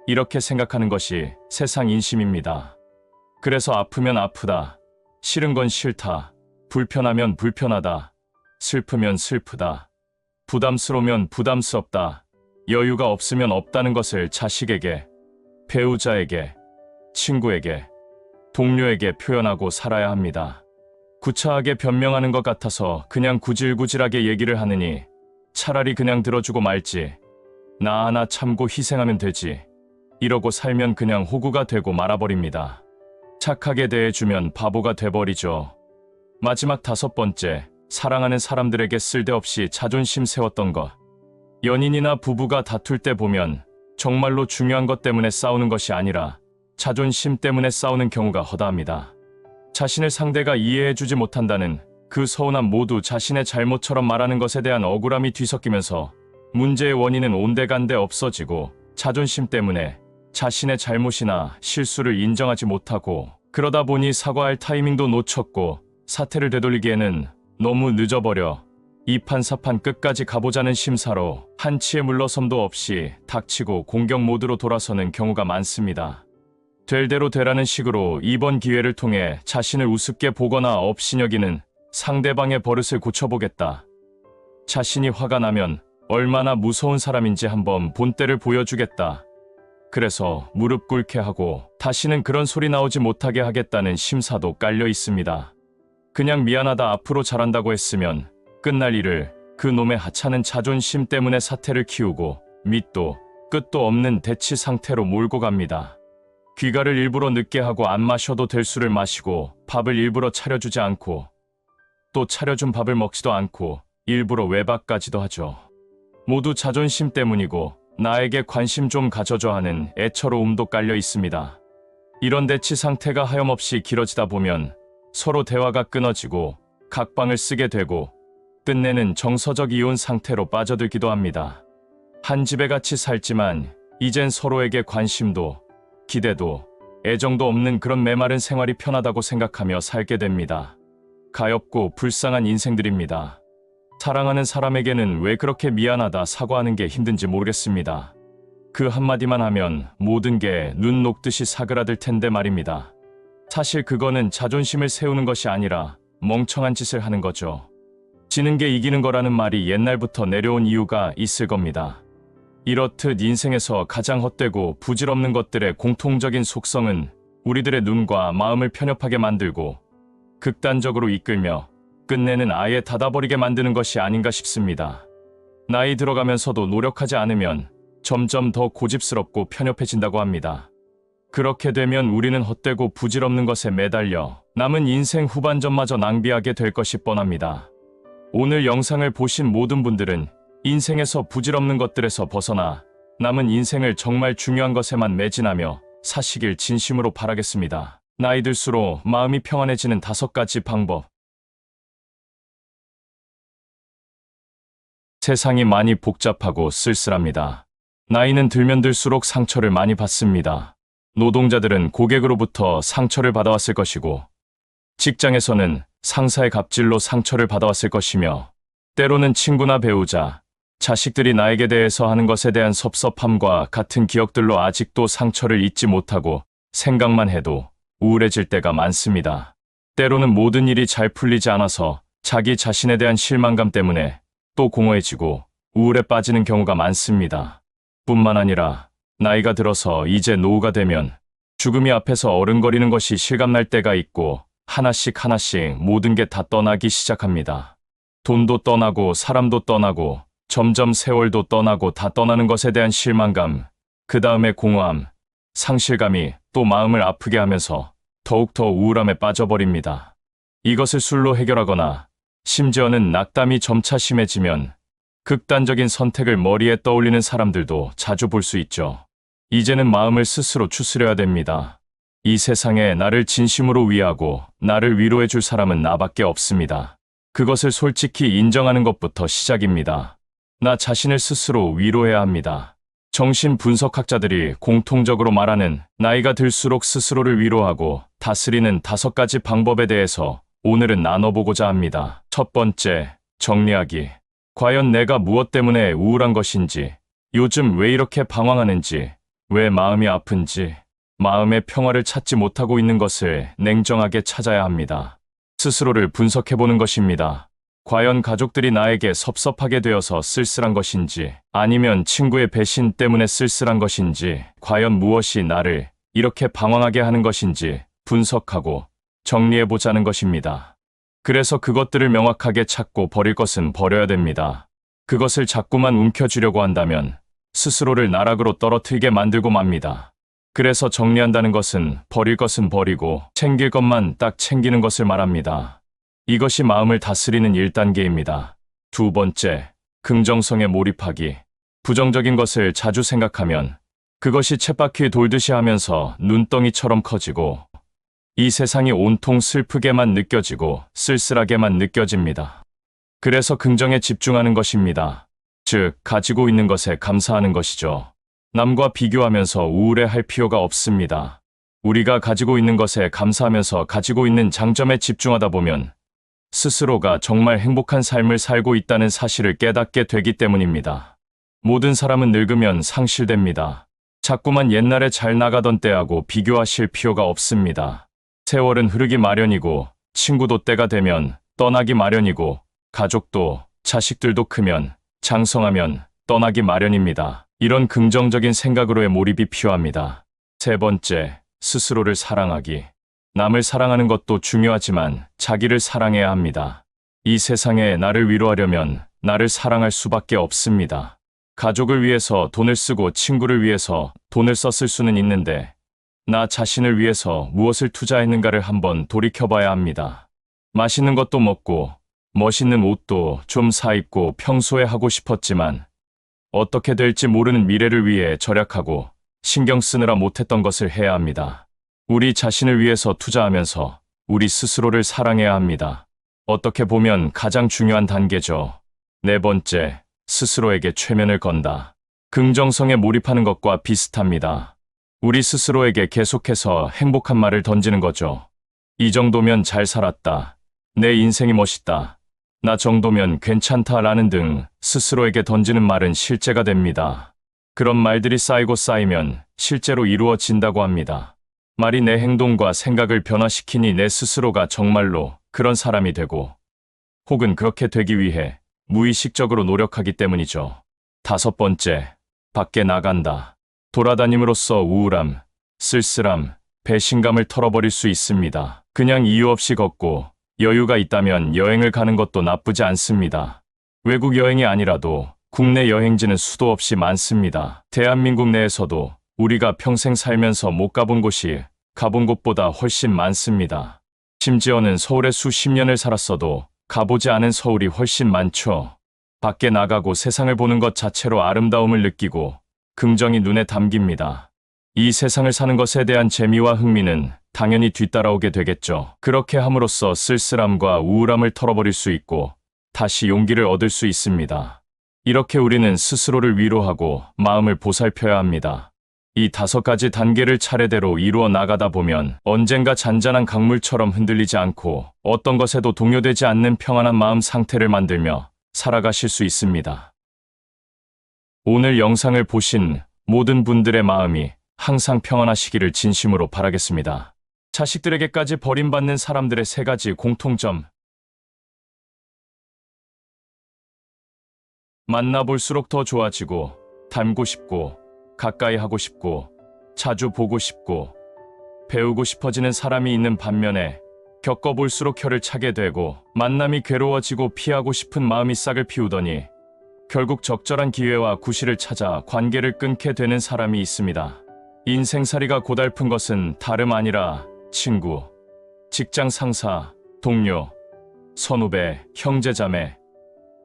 이렇게 생각하는 것이 세상 인심입니다. 그래서 아프면 아프다. 싫은 건 싫다. 불편하면 불편하다. 슬프면 슬프다. 부담스러우면 부담스럽다. 여유가 없으면 없다는 것을 자식에게, 배우자에게, 친구에게, 동료에게 표현하고 살아야 합니다. 구차하게 변명하는 것 같아서 그냥 구질구질하게 얘기를 하느니 차라리 그냥 들어주고 말지. 나 하나 참고 희생하면 되지. 이러고 살면 그냥 호구가 되고 말아버립니다. 착하게 대해주면 바보가 돼버리죠. 마지막 다섯 번째, 사랑하는 사람들에게 쓸데없이 자존심 세웠던 것. 연인이나 부부가 다툴 때 보면 정말로 중요한 것 때문에 싸우는 것이 아니라 자존심 때문에 싸우는 경우가 허다합니다. 자신을 상대가 이해해주지 못한다는 그 서운함 모두 자신의 잘못처럼 말하는 것에 대한 억울함이 뒤섞이면서 문제의 원인은 온데간데 없어지고 자존심 때문에 자신의 잘못이나 실수를 인정하지 못하고 그러다 보니 사과할 타이밍도 놓쳤고 사태를 되돌리기에는 너무 늦어버려 이판사판 끝까지 가보자는 심사로 한치의 물러섬도 없이 닥치고 공격 모드로 돌아서는 경우가 많습니다. 될 대로 되라는 식으로 이번 기회를 통해 자신을 우습게 보거나 업신여기는 상대방의 버릇을 고쳐보겠다. 자신이 화가 나면 얼마나 무서운 사람인지 한번 본때를 보여주겠다. 그래서 무릎 꿇게 하고 다시는 그런 소리 나오지 못하게 하겠다는 심사도 깔려 있습니다. 그냥 미안하다 앞으로 잘한다고 했으면 끝날 일을 그 놈의 하찮은 자존심 때문에 사태를 키우고 밑도 끝도 없는 대치 상태로 몰고 갑니다. 귀가를 일부러 늦게 하고 안 마셔도 될 술을 마시고 밥을 일부러 차려주지 않고 또 차려준 밥을 먹지도 않고 일부러 외박까지도 하죠. 모두 자존심 때문이고 나에게 관심 좀 가져줘 하는 애처로움도 깔려 있습니다. 이런 대치 상태가 하염없이 길어지다 보면 서로 대화가 끊어지고 각방을 쓰게 되고 끝내는 정서적 이혼 상태로 빠져들기도 합니다. 한 집에 같이 살지만 이젠 서로에게 관심도 기대도 애정도 없는 그런 메마른 생활이 편하다고 생각하며 살게 됩니다. 가엾고 불쌍한 인생들입니다. 사랑하는 사람에게는 왜 그렇게 미안하다 사과하는 게 힘든지 모르겠습니다. 그 한마디만 하면 모든 게 눈 녹듯이 사그라들 텐데 말입니다. 사실 그거는 자존심을 세우는 것이 아니라 멍청한 짓을 하는 거죠. 지는 게 이기는 거라는 말이 옛날부터 내려온 이유가 있을 겁니다. 이렇듯 인생에서 가장 헛되고 부질없는 것들의 공통적인 속성은 우리들의 눈과 마음을 편협하게 만들고 극단적으로 이끌며 끝내는 아예 닫아버리게 만드는 것이 아닌가 싶습니다. 나이 들어가면서도 노력하지 않으면 점점 더 고집스럽고 편협해진다고 합니다. 그렇게 되면 우리는 헛되고 부질없는 것에 매달려 남은 인생 후반전마저 낭비하게 될 것이 뻔합니다. 오늘 영상을 보신 모든 분들은 인생에서 부질없는 것들에서 벗어나 남은 인생을 정말 중요한 것에만 매진하며 사시길 진심으로 바라겠습니다. 나이 들수록 마음이 평안해지는 5가지 방법. 세상이 많이 복잡하고 쓸쓸합니다. 나이는 들면 들수록 상처를 많이 받습니다. 노동자들은 고객으로부터 상처를 받아왔을 것이고, 직장에서는 상사의 갑질로 상처를 받아왔을 것이며, 때로는 친구나 배우자, 자식들이 나에게 대해서 하는 것에 대한 섭섭함과 같은 기억들로 아직도 상처를 잊지 못하고 생각만 해도 우울해질 때가 많습니다. 때로는 모든 일이 잘 풀리지 않아서 자기 자신에 대한 실망감 때문에 또 공허해지고 우울에 빠지는 경우가 많습니다. 뿐만 아니라 나이가 들어서 이제 노후가 되면 죽음이 앞에서 어른거리는 것이 실감날 때가 있고 하나씩 모든 게 다 떠나기 시작합니다. 돈도 떠나고 사람도 떠나고 점점 세월도 떠나고 다 떠나는 것에 대한 실망감, 그 다음에 공허함, 상실감이 또 마음을 아프게 하면서 더욱더 우울함에 빠져버립니다. 이것을 술로 해결하거나 심지어는 낙담이 점차 심해지면 극단적인 선택을 머리에 떠올리는 사람들도 자주 볼 수 있죠. 이제는 마음을 스스로 추스려야 됩니다. 이 세상에 나를 진심으로 위하고 나를 위로해 줄 사람은 나밖에 없습니다. 그것을 솔직히 인정하는 것부터 시작입니다. 나 자신을 스스로 위로해야 합니다. 정신분석학자들이 공통적으로 말하는 나이가 들수록 스스로를 위로하고 다스리는 5가지 방법에 대해서 오늘은 나눠보고자 합니다. 첫 번째, 정리하기. 과연 내가 무엇 때문에 우울한 것인지, 요즘 왜 이렇게 방황하는지, 왜 마음이 아픈지, 마음의 평화를 찾지 못하고 있는 것을 냉정하게 찾아야 합니다. 스스로를 분석해보는 것입니다. 과연 가족들이 나에게 섭섭하게 되어서 쓸쓸한 것인지, 아니면 친구의 배신 때문에 쓸쓸한 것인지, 과연 무엇이 나를 이렇게 방황하게 하는 것인지 분석하고 정리해보자는 것입니다. 그래서 그것들을 명확하게 찾고 버릴 것은 버려야 됩니다. 그것을 자꾸만 움켜쥐려고 한다면 스스로를 나락으로 떨어뜨리게 만들고 맙니다. 그래서 정리한다는 것은 버릴 것은 버리고 챙길 것만 딱 챙기는 것을 말합니다. 이것이 마음을 다스리는 1단계입니다. 두 번째, 긍정성에 몰입하기. 부정적인 것을 자주 생각하면 그것이 쳇바퀴 돌듯이 하면서 눈덩이처럼 커지고 이 세상이 온통 슬프게만 느껴지고 쓸쓸하게만 느껴집니다. 그래서 긍정에 집중하는 것입니다. 즉, 가지고 있는 것에 감사하는 것이죠. 남과 비교하면서 우울해할 필요가 없습니다. 우리가 가지고 있는 것에 감사하면서 가지고 있는 장점에 집중하다 보면 스스로가 정말 행복한 삶을 살고 있다는 사실을 깨닫게 되기 때문입니다. 모든 사람은 늙으면 상실됩니다. 자꾸만 옛날에 잘 나가던 때하고 비교하실 필요가 없습니다. 세월은 흐르기 마련이고 친구도 때가 되면 떠나기 마련이고 가족도 자식들도 크면 장성하면 떠나기 마련입니다. 이런 긍정적인 생각으로의 몰입이 필요합니다. 세 번째, 스스로를 사랑하기. 남을 사랑하는 것도 중요하지만 자기를 사랑해야 합니다. 이 세상에 나를 위로하려면 나를 사랑할 수밖에 없습니다. 가족을 위해서 돈을 쓰고 친구를 위해서 돈을 썼을 수는 있는데 나 자신을 위해서 무엇을 투자했는가를 한번 돌이켜봐야 합니다. 맛있는 것도 먹고 멋있는 옷도 좀 사 입고 평소에 하고 싶었지만 어떻게 될지 모르는 미래를 위해 절약하고 신경 쓰느라 못했던 것을 해야 합니다. 우리 자신을 위해서 투자하면서 우리 스스로를 사랑해야 합니다. 어떻게 보면 가장 중요한 단계죠. 네 번째, 스스로에게 최면을 건다. 긍정성에 몰입하는 것과 비슷합니다. 우리 스스로에게 계속해서 행복한 말을 던지는 거죠. 이 정도면 잘 살았다. 내 인생이 멋있다. 나 정도면 괜찮다라는 등 스스로에게 던지는 말은 실제가 됩니다. 그런 말들이 쌓이고 쌓이면 실제로 이루어진다고 합니다. 말이 내 행동과 생각을 변화시키니 내 스스로가 정말로 그런 사람이 되고 혹은 그렇게 되기 위해 무의식적으로 노력하기 때문이죠. 다섯 번째, 밖에 나간다. 돌아다님으로써 우울함, 쓸쓸함, 배신감을 털어버릴 수 있습니다. 그냥 이유 없이 걷고 여유가 있다면 여행을 가는 것도 나쁘지 않습니다. 외국 여행이 아니라도 국내 여행지는 수도 없이 많습니다. 대한민국 내에서도 우리가 평생 살면서 못 가본 곳이 가본 곳보다 훨씬 많습니다. 심지어는 서울에 수십 년을 살았어도 가보지 않은 서울이 훨씬 많죠. 밖에 나가고 세상을 보는 것 자체로 아름다움을 느끼고 긍정이 눈에 담깁니다. 이 세상을 사는 것에 대한 재미와 흥미는 당연히 뒤따라오게 되겠죠. 그렇게 함으로써 쓸쓸함과 우울함을 털어버릴 수 있고 다시 용기를 얻을 수 있습니다. 이렇게 우리는 스스로를 위로하고 마음을 보살펴야 합니다. 이 다섯 가지 단계를 차례대로 이루어 나가다 보면 언젠가 잔잔한 강물처럼 흔들리지 않고 어떤 것에도 동요되지 않는 평안한 마음 상태를 만들며 살아가실 수 있습니다. 오늘 영상을 보신 모든 분들의 마음이 항상 평안하시기를 진심으로 바라겠습니다. 자식들에게까지 버림받는 사람들의 세 가지 공통점. 만나볼수록 더 좋아지고, 닮고 싶고, 가까이 하고 싶고, 자주 보고 싶고, 배우고 싶어지는 사람이 있는 반면에 겪어볼수록 혀를 차게 되고 만남이 괴로워지고 피하고 싶은 마음이 싹을 피우더니 결국 적절한 기회와 구실을 찾아 관계를 끊게 되는 사람이 있습니다. 인생살이가 고달픈 것은 다름 아니라 친구, 직장 상사, 동료, 선후배, 형제자매,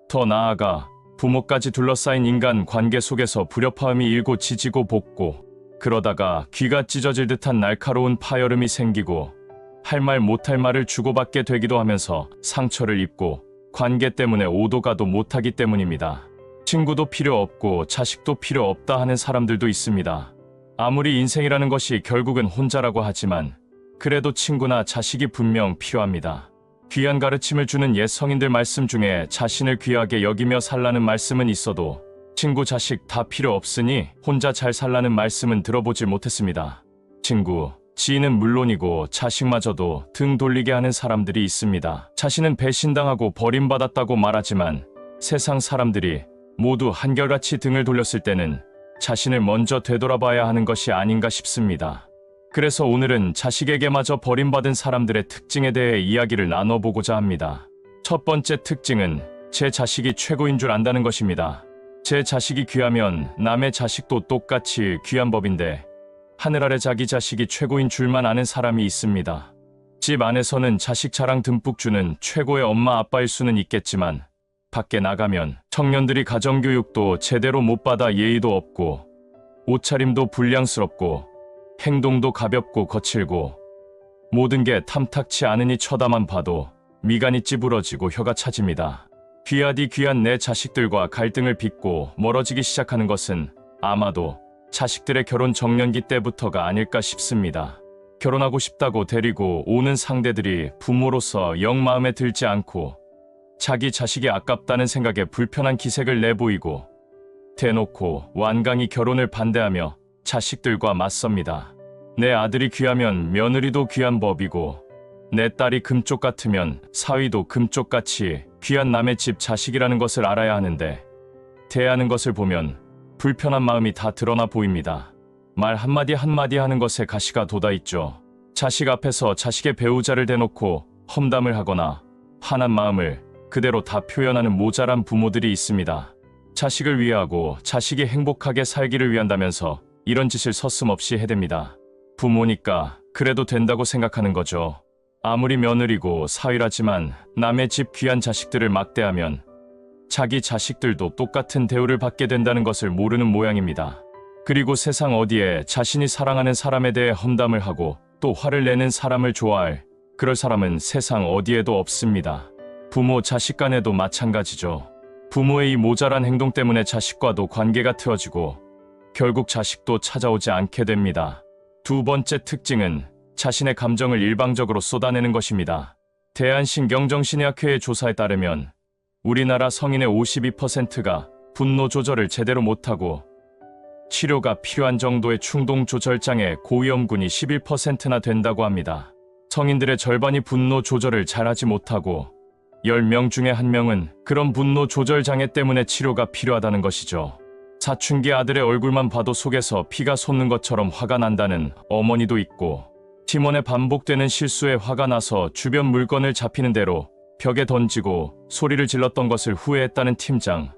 더 나아가 부모까지 둘러싸인 인간 관계 속에서 불협화음이 일고 지지고 볶고 그러다가 귀가 찢어질 듯한 날카로운 파열음이 생기고 할 말 못할 말을 주고받게 되기도 하면서 상처를 입고 관계 때문에 오도 가도 못하기 때문입니다. 친구도 필요 없고 자식도 필요 없다 하는 사람들도 있습니다. 아무리 인생이라는 것이 결국은 혼자라고 하지만 그래도 친구나 자식이 분명 필요합니다. 귀한 가르침을 주는 옛 성인들 말씀 중에 자신을 귀하게 여기며 살라는 말씀은 있어도 친구 자식 다 필요 없으니 혼자 잘 살라는 말씀은 들어보질 못했습니다. 친구, 지인은 물론이고 자식마저도 등 돌리게 하는 사람들이 있습니다. 자신은 배신당하고 버림받았다고 말하지만 세상 사람들이 모두 한결같이 등을 돌렸을 때는 자신을 먼저 되돌아봐야 하는 것이 아닌가 싶습니다. 그래서 오늘은 자식에게마저 버림받은 사람들의 특징에 대해 이야기를 나눠보고자 합니다. 첫 번째 특징은 제 자식이 최고인 줄 안다는 것입니다. 제 자식이 귀하면 남의 자식도 똑같이 귀한 법인데 하늘 아래 자기 자식이 최고인 줄만 아는 사람이 있습니다. 집 안에서는 자식 자랑 듬뿍 주는 최고의 엄마 아빠일 수는 있겠지만 밖에 나가면 청년들이 가정교육도 제대로 못 받아 예의도 없고 옷차림도 불량스럽고 행동도 가볍고 거칠고 모든 게 탐탁치 않으니 쳐다만 봐도 미간이 찌부러지고 혀가 차집니다. 귀하디 귀한 내 자식들과 갈등을 빚고 멀어지기 시작하는 것은 아마도 자식들의 결혼 정년기 때부터가 아닐까 싶습니다. 결혼하고 싶다고 데리고 오는 상대들이 부모로서 영 마음에 들지 않고 자기 자식이 아깝다는 생각에 불편한 기색을 내보이고 대놓고 완강히 결혼을 반대하며 자식들과 맞섭니다. 내 아들이 귀하면 며느리도 귀한 법이고 내 딸이 금쪽 같으면 사위도 금쪽같이 귀한 남의 집 자식이라는 것을 알아야 하는데 대하는 것을 보면 불편한 마음이 다 드러나 보입니다. 말 한마디 한마디 하는 것에 가시가 돋아있죠. 자식 앞에서 자식의 배우자를 대놓고 험담을 하거나 화난 마음을 그대로 다 표현하는 모자란 부모들이 있습니다. 자식을 위하고 자식이 행복하게 살기를 위한다면서 이런 짓을 서슴없이 해댑니다. 부모니까 그래도 된다고 생각하는 거죠. 아무리 며느리고 사위라지만 남의 집 귀한 자식들을 막대하면 자기 자식들도 똑같은 대우를 받게 된다는 것을 모르는 모양입니다. 그리고 세상 어디에 자신이 사랑하는 사람에 대해 험담을 하고 또 화를 내는 사람을 좋아할 그럴 사람은 세상 어디에도 없습니다. 부모 자식 간에도 마찬가지죠. 부모의 이 모자란 행동 때문에 자식과도 관계가 틀어지고 결국 자식도 찾아오지 않게 됩니다. 두 번째 특징은 자신의 감정을 일방적으로 쏟아내는 것입니다. 대한신경정신의학회의 조사에 따르면 우리나라 성인의 52%가 분노 조절을 제대로 못하고 치료가 필요한 정도의 충동 조절장애 고위험군이 11%나 된다고 합니다. 성인들의 절반이 분노 조절을 잘하지 못하고 10명 중에 1명은 그런 분노 조절 장애 때문에 치료가 필요하다는 것이죠. 사춘기 아들의 얼굴만 봐도 속에서 피가 솟는 것처럼 화가 난다는 어머니도 있고, 팀원의 반복되는 실수에 화가 나서 주변 물건을 잡히는 대로 벽에 던지고 소리를 질렀던 것을 후회했다는 팀장,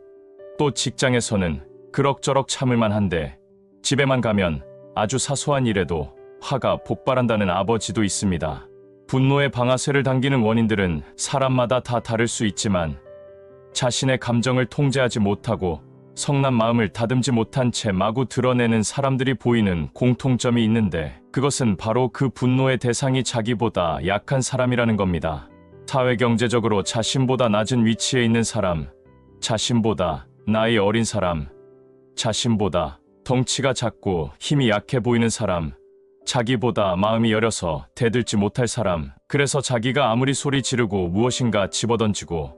또 직장에서는 그럭저럭 참을만 한데 집에만 가면 아주 사소한 일에도 화가 폭발한다는 아버지도 있습니다. 분노의 방아쇠를 당기는 원인들은 사람마다 다 다를 수 있지만, 자신의 감정을 통제하지 못하고 성난 마음을 다듬지 못한 채 마구 드러내는 사람들이 보이는 공통점이 있는데, 그것은 바로 그 분노의 대상이 자기보다 약한 사람이라는 겁니다. 사회경제적으로 자신보다 낮은 위치에 있는 사람, 자신보다 나이 어린 사람, 자신보다 덩치가 작고 힘이 약해 보이는 사람, 자기보다 마음이 여려서 대들지 못할 사람, 그래서 자기가 아무리 소리 지르고 무엇인가 집어던지고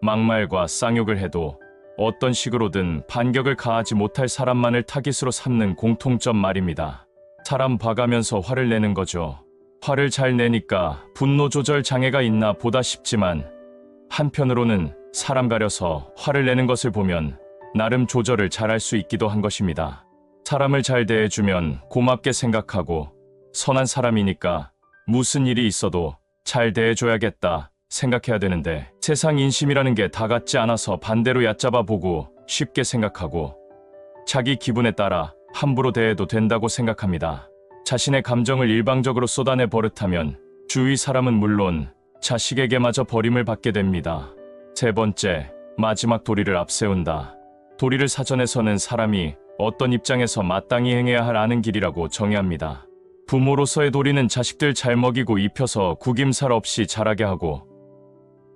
막말과 쌍욕을 해도 어떤 식으로든 반격을 가하지 못할 사람만을 타깃으로 삼는 공통점 말입니다. 사람 봐가면서 화를 내는 거죠. 화를 잘 내니까 분노 조절 장애가 있나 보다 싶지만, 한편으로는 사람 가려서 화를 내는 것을 보면 나름 조절을 잘할 수 있기도 한 것입니다. 사람을 잘 대해주면 고맙게 생각하고, 선한 사람이니까 무슨 일이 있어도 잘 대해줘야겠다 생각해야 되는데, 세상 인심이라는 게 다 같지 않아서 반대로 얕잡아 보고 쉽게 생각하고 자기 기분에 따라 함부로 대해도 된다고 생각합니다. 자신의 감정을 일방적으로 쏟아내 버릇하면 주위 사람은 물론 자식에게마저 버림을 받게 됩니다. 세 번째, 마지막 도리를 앞세운다. 도리를 사전에서는 사람이 어떤 입장에서 마땅히 행해야 할 아는 길이라고 정의합니다. 부모로서의 도리는 자식들 잘 먹이고 입혀서 구김살 없이 자라게 하고,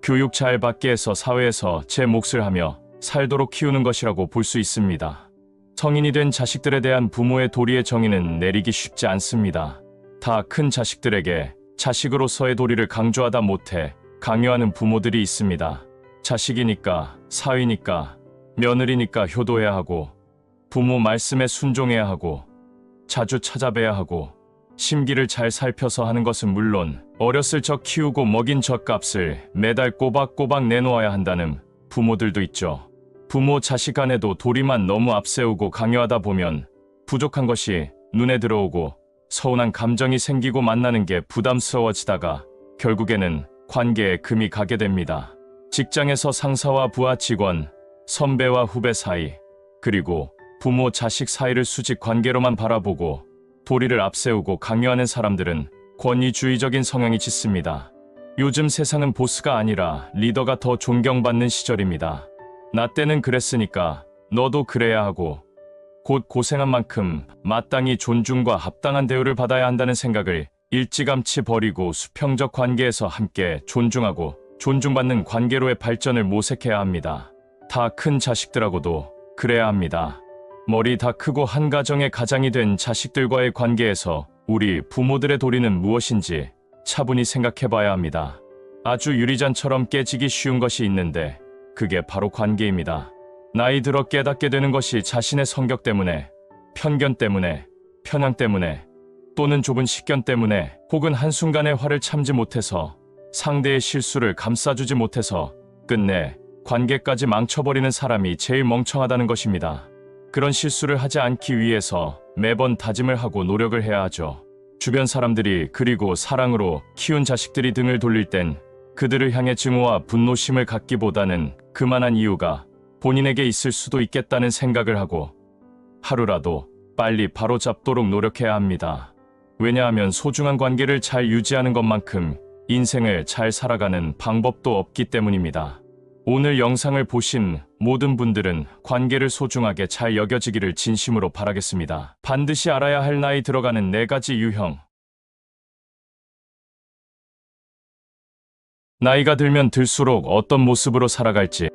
교육 잘 받게 해서 사회에서 제 몫을 하며 살도록 키우는 것이라고 볼 수 있습니다. 성인이 된 자식들에 대한 부모의 도리의 정의는 내리기 쉽지 않습니다. 다 큰 자식들에게 자식으로서의 도리를 강조하다 못해 강요하는 부모들이 있습니다. 자식이니까, 사위니까, 며느리니까 효도해야 하고, 부모 말씀에 순종해야 하고, 자주 찾아뵈야 하고, 심기를 잘 살펴서 하는 것은 물론 어렸을 적 키우고 먹인 젖값을 매달 꼬박꼬박 내놓아야 한다는 부모들도 있죠. 부모 자식 간에도 도리만 너무 앞세우고 강요하다 보면 부족한 것이 눈에 들어오고 서운한 감정이 생기고 만나는 게 부담스러워지다가 결국에는 관계에 금이 가게 됩니다. 직장에서 상사와 부하 직원, 선배와 후배 사이, 그리고 부모 자식 사이를 수직 관계로만 바라보고 도리를 앞세우고 강요하는 사람들은 권위주의적인 성향이 짙습니다. 요즘 세상은 보스가 아니라 리더가 더 존경받는 시절입니다. 나 때는 그랬으니까 너도 그래야 하고, 곧 고생한 만큼 마땅히 존중과 합당한 대우를 받아야 한다는 생각을 일찌감치 버리고 수평적 관계에서 함께 존중하고 존중받는 관계로의 발전을 모색해야 합니다. 다 큰 자식들하고도 그래야 합니다. 머리 다 크고 한 가정의 가장이 된 자식들과의 관계에서 우리 부모들의 도리는 무엇인지 차분히 생각해 봐야 합니다. 아주 유리잔처럼 깨지기 쉬운 것이 있는데 그게 바로 관계입니다. 나이 들어 깨닫게 되는 것이 자신의 성격 때문에, 편견 때문에, 편향 때문에, 또는 좁은 식견 때문에, 혹은 한순간의 화를 참지 못해서, 상대의 실수를 감싸주지 못해서 끝내 관계까지 망쳐버리는 사람이 제일 멍청하다는 것입니다. 그런 실수를 하지 않기 위해서 매번 다짐을 하고 노력을 해야 하죠. 주변 사람들이, 그리고 사랑으로 키운 자식들이 등을 돌릴 땐 그들을 향해 증오와 분노심을 갖기보다는 그만한 이유가 본인에게 있을 수도 있겠다는 생각을 하고 하루라도 빨리 바로잡도록 노력해야 합니다. 왜냐하면 소중한 관계를 잘 유지하는 것만큼 인생을 잘 살아가는 방법도 없기 때문입니다. 오늘 영상을 보신 모든 분들은 관계를 소중하게 잘 여겨지기를 진심으로 바라겠습니다. 반드시 알아야 할 나이 들어가는 4가지 유형. 나이가 들면 들수록 어떤 모습으로 살아갈지,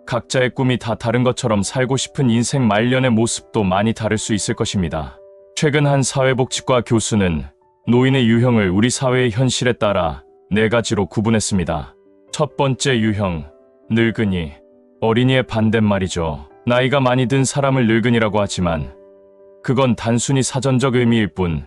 각자의 꿈이 다 다른 것처럼 살고 싶은 인생 말년의 모습도 많이 다를 수 있을 것입니다. 최근 한 사회복지과 교수는 노인의 유형을 우리 사회의 현실에 따라 4가지로 구분했습니다. 첫 번째 유형, 늙은이. 어린이의 반대말이죠. 나이가 많이 든 사람을 늙은이라고 하지만 그건 단순히 사전적 의미일 뿐,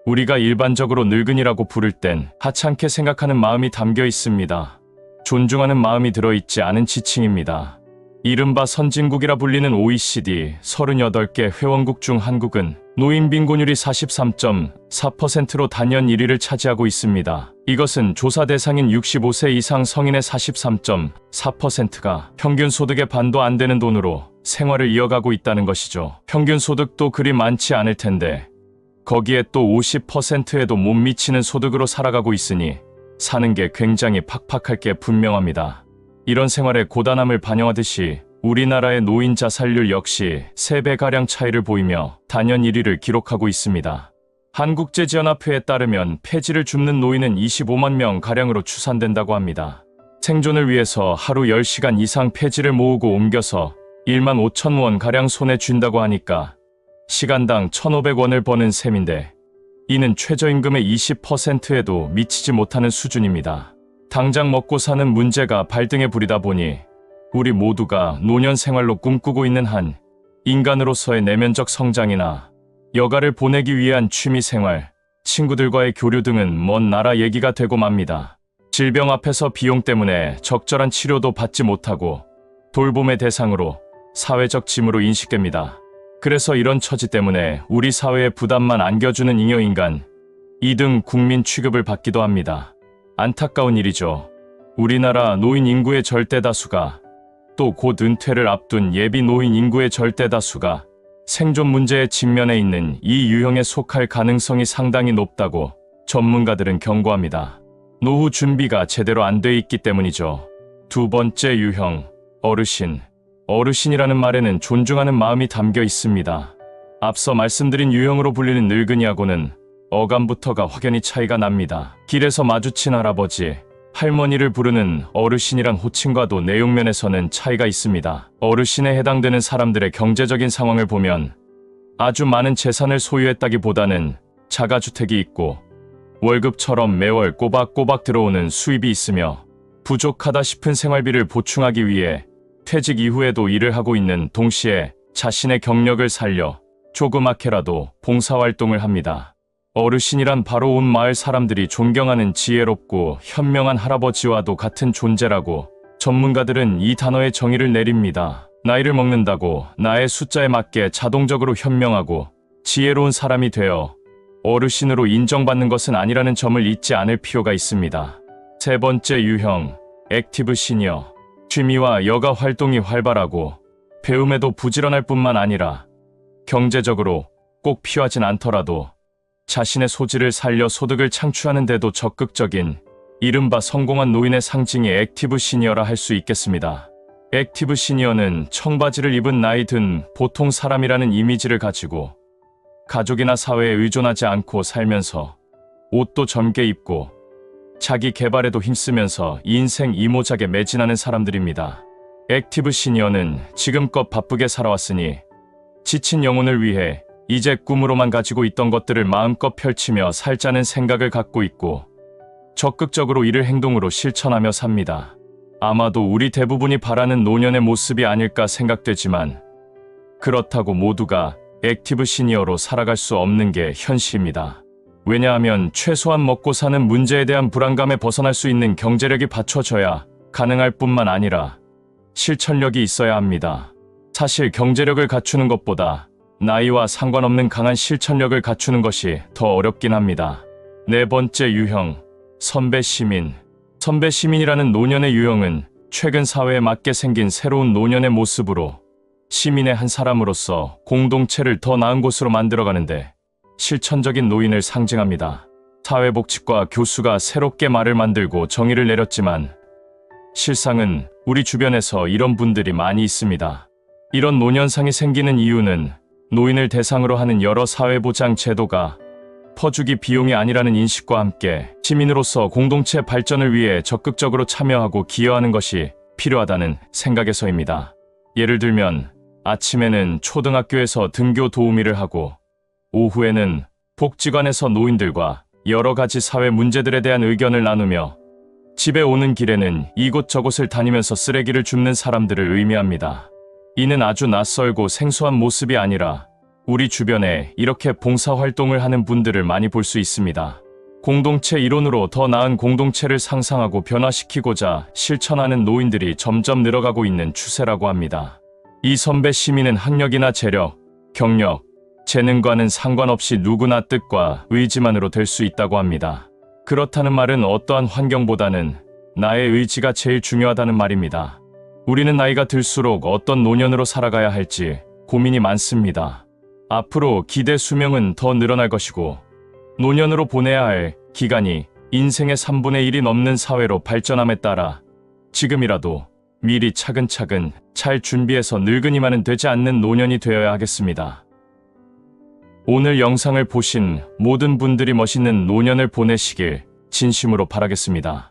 우리가 일반적으로 늙은이라고 부를 땐 하찮게 생각하는 마음이 담겨 있습니다. 존중하는 마음이 들어있지 않은 지칭입니다. 이른바 선진국이라 불리는 OECD 38개 회원국 중 한국은 노인 빈곤율이 43.4%로 단연 1위를 차지하고 있습니다. 이것은 조사 대상인 65세 이상 성인의 43.4%가 평균 소득의 반도 안 되는 돈으로 생활을 이어가고 있다는 것이죠. 평균 소득도 그리 많지 않을 텐데 거기에 또 50%에도 못 미치는 소득으로 살아가고 있으니 사는 게 굉장히 팍팍할 게 분명합니다. 이런 생활의 고단함을 반영하듯이 우리나라의 노인 자살률 역시 3배가량 차이를 보이며 단연 1위를 기록하고 있습니다. 한국재지연합회에 따르면 폐지를 줍는 노인은 25만 명가량으로 추산된다고 합니다. 생존을 위해서 하루 10시간 이상 폐지를 모으고 옮겨서 1만 5천 원가량 손에 쥔다고 하니까 시간당 1,500원을 버는 셈인데 이는 최저임금의 20%에도 미치지 못하는 수준입니다. 당장 먹고 사는 문제가 발등에 부리다 보니 우리 모두가 노년 생활로 꿈꾸고 있는 한 인간으로서의 내면적 성장이나 여가를 보내기 위한 취미생활, 친구들과의 교류 등은 먼 나라 얘기가 되고 맙니다. 질병 앞에서 비용 때문에 적절한 치료도 받지 못하고 돌봄의 대상으로 사회적 짐으로 인식됩니다. 그래서 이런 처지 때문에 우리 사회에 부담만 안겨주는 잉여인간, 2등 국민 취급을 받기도 합니다. 안타까운 일이죠. 우리나라 노인 인구의 절대 다수가 또 곧 은퇴를 앞둔 예비 노인 인구의 절대 다수가 생존 문제에 직면해 있는 이 유형에 속할 가능성이 상당히 높다고 전문가들은 경고합니다. 노후 준비가 제대로 안 돼 있기 때문이죠. 두 번째 유형, 어르신. 어르신이라는 말에는 존중하는 마음이 담겨 있습니다. 앞서 말씀드린 유형으로 불리는 늙은이하고는 어감부터가 확연히 차이가 납니다. 길에서 마주친 할아버지, 할머니를 부르는 어르신이란 호칭과도 내용면에서는 차이가 있습니다. 어르신에 해당되는 사람들의 경제적인 상황을 보면 아주 많은 재산을 소유했다기보다는 자가주택이 있고 월급처럼 매월 꼬박꼬박 들어오는 수입이 있으며 부족하다 싶은 생활비를 보충하기 위해 퇴직 이후에도 일을 하고 있는 동시에 자신의 경력을 살려 조그맣게라도 봉사활동을 합니다. 어르신이란 바로 온 마을 사람들이 존경하는 지혜롭고 현명한 할아버지와도 같은 존재라고 전문가들은 이 단어의 정의를 내립니다. 나이를 먹는다고 나의 숫자에 맞게 자동적으로 현명하고 지혜로운 사람이 되어 어르신으로 인정받는 것은 아니라는 점을 잊지 않을 필요가 있습니다. 세 번째 유형, 액티브 시니어. 취미와 여가 활동이 활발하고 배움에도 부지런할 뿐만 아니라 경제적으로 꼭 필요하진 않더라도 자신의 소질을 살려 소득을 창출하는 데도 적극적인 이른바 성공한 노인의 상징이 액티브 시니어라 할 수 있겠습니다. 액티브 시니어는 청바지를 입은 나이 든 보통 사람이라는 이미지를 가지고 가족이나 사회에 의존하지 않고 살면서 옷도 젊게 입고 자기 개발에도 힘쓰면서 인생 이모작에 매진하는 사람들입니다. 액티브 시니어는 지금껏 바쁘게 살아왔으니 지친 영혼을 위해 이제 꿈으로만 가지고 있던 것들을 마음껏 펼치며 살자는 생각을 갖고 있고 적극적으로 이를 행동으로 실천하며 삽니다. 아마도 우리 대부분이 바라는 노년의 모습이 아닐까 생각되지만 그렇다고 모두가 액티브 시니어로 살아갈 수 없는 게 현실입니다. 왜냐하면 최소한 먹고 사는 문제에 대한 불안감에 벗어날 수 있는 경제력이 받쳐져야 가능할 뿐만 아니라 실천력이 있어야 합니다. 사실 경제력을 갖추는 것보다 나이와 상관없는 강한 실천력을 갖추는 것이 더 어렵긴 합니다. 네 번째 유형, 선배 시민. 선배 시민이라는 노년의 유형은 최근 사회에 맞게 생긴 새로운 노년의 모습으로 시민의 한 사람으로서 공동체를 더 나은 곳으로 만들어가는데 실천적인 노인을 상징합니다. 사회복지과 교수가 새롭게 말을 만들고 정의를 내렸지만 실상은 우리 주변에서 이런 분들이 많이 있습니다. 이런 노년상이 생기는 이유는 노인을 대상으로 하는 여러 사회보장 제도가 퍼주기 비용이 아니라는 인식과 함께 시민으로서 공동체 발전을 위해 적극적으로 참여하고 기여하는 것이 필요하다는 생각에서입니다. 예를 들면 아침에는 초등학교에서 등교 도우미를 하고 오후에는 복지관에서 노인들과 여러 가지 사회 문제들에 대한 의견을 나누며 집에 오는 길에는 이곳저곳을 다니면서 쓰레기를 줍는 사람들을 의미합니다. 이는 아주 낯설고 생소한 모습이 아니라 우리 주변에 이렇게 봉사활동을 하는 분들을 많이 볼 수 있습니다. 공동체 이론으로 더 나은 공동체를 상상하고 변화시키고자 실천하는 노인들이 점점 늘어가고 있는 추세라고 합니다. 이 선배 시민은 학력이나 재력, 경력, 재능과는 상관없이 누구나 뜻과 의지만으로 될 수 있다고 합니다. 그렇다는 말은 어떠한 환경보다는 나의 의지가 제일 중요하다는 말입니다. 우리는 나이가 들수록 어떤 노년으로 살아가야 할지 고민이 많습니다. 앞으로 기대 수명은 더 늘어날 것이고 노년으로 보내야 할 기간이 인생의 3분의 1이 넘는 사회로 발전함에 따라 지금이라도 미리 차근차근 잘 준비해서 늙은이만은 되지 않는 노년이 되어야 하겠습니다. 오늘 영상을 보신 모든 분들이 멋있는 노년을 보내시길 진심으로 바라겠습니다.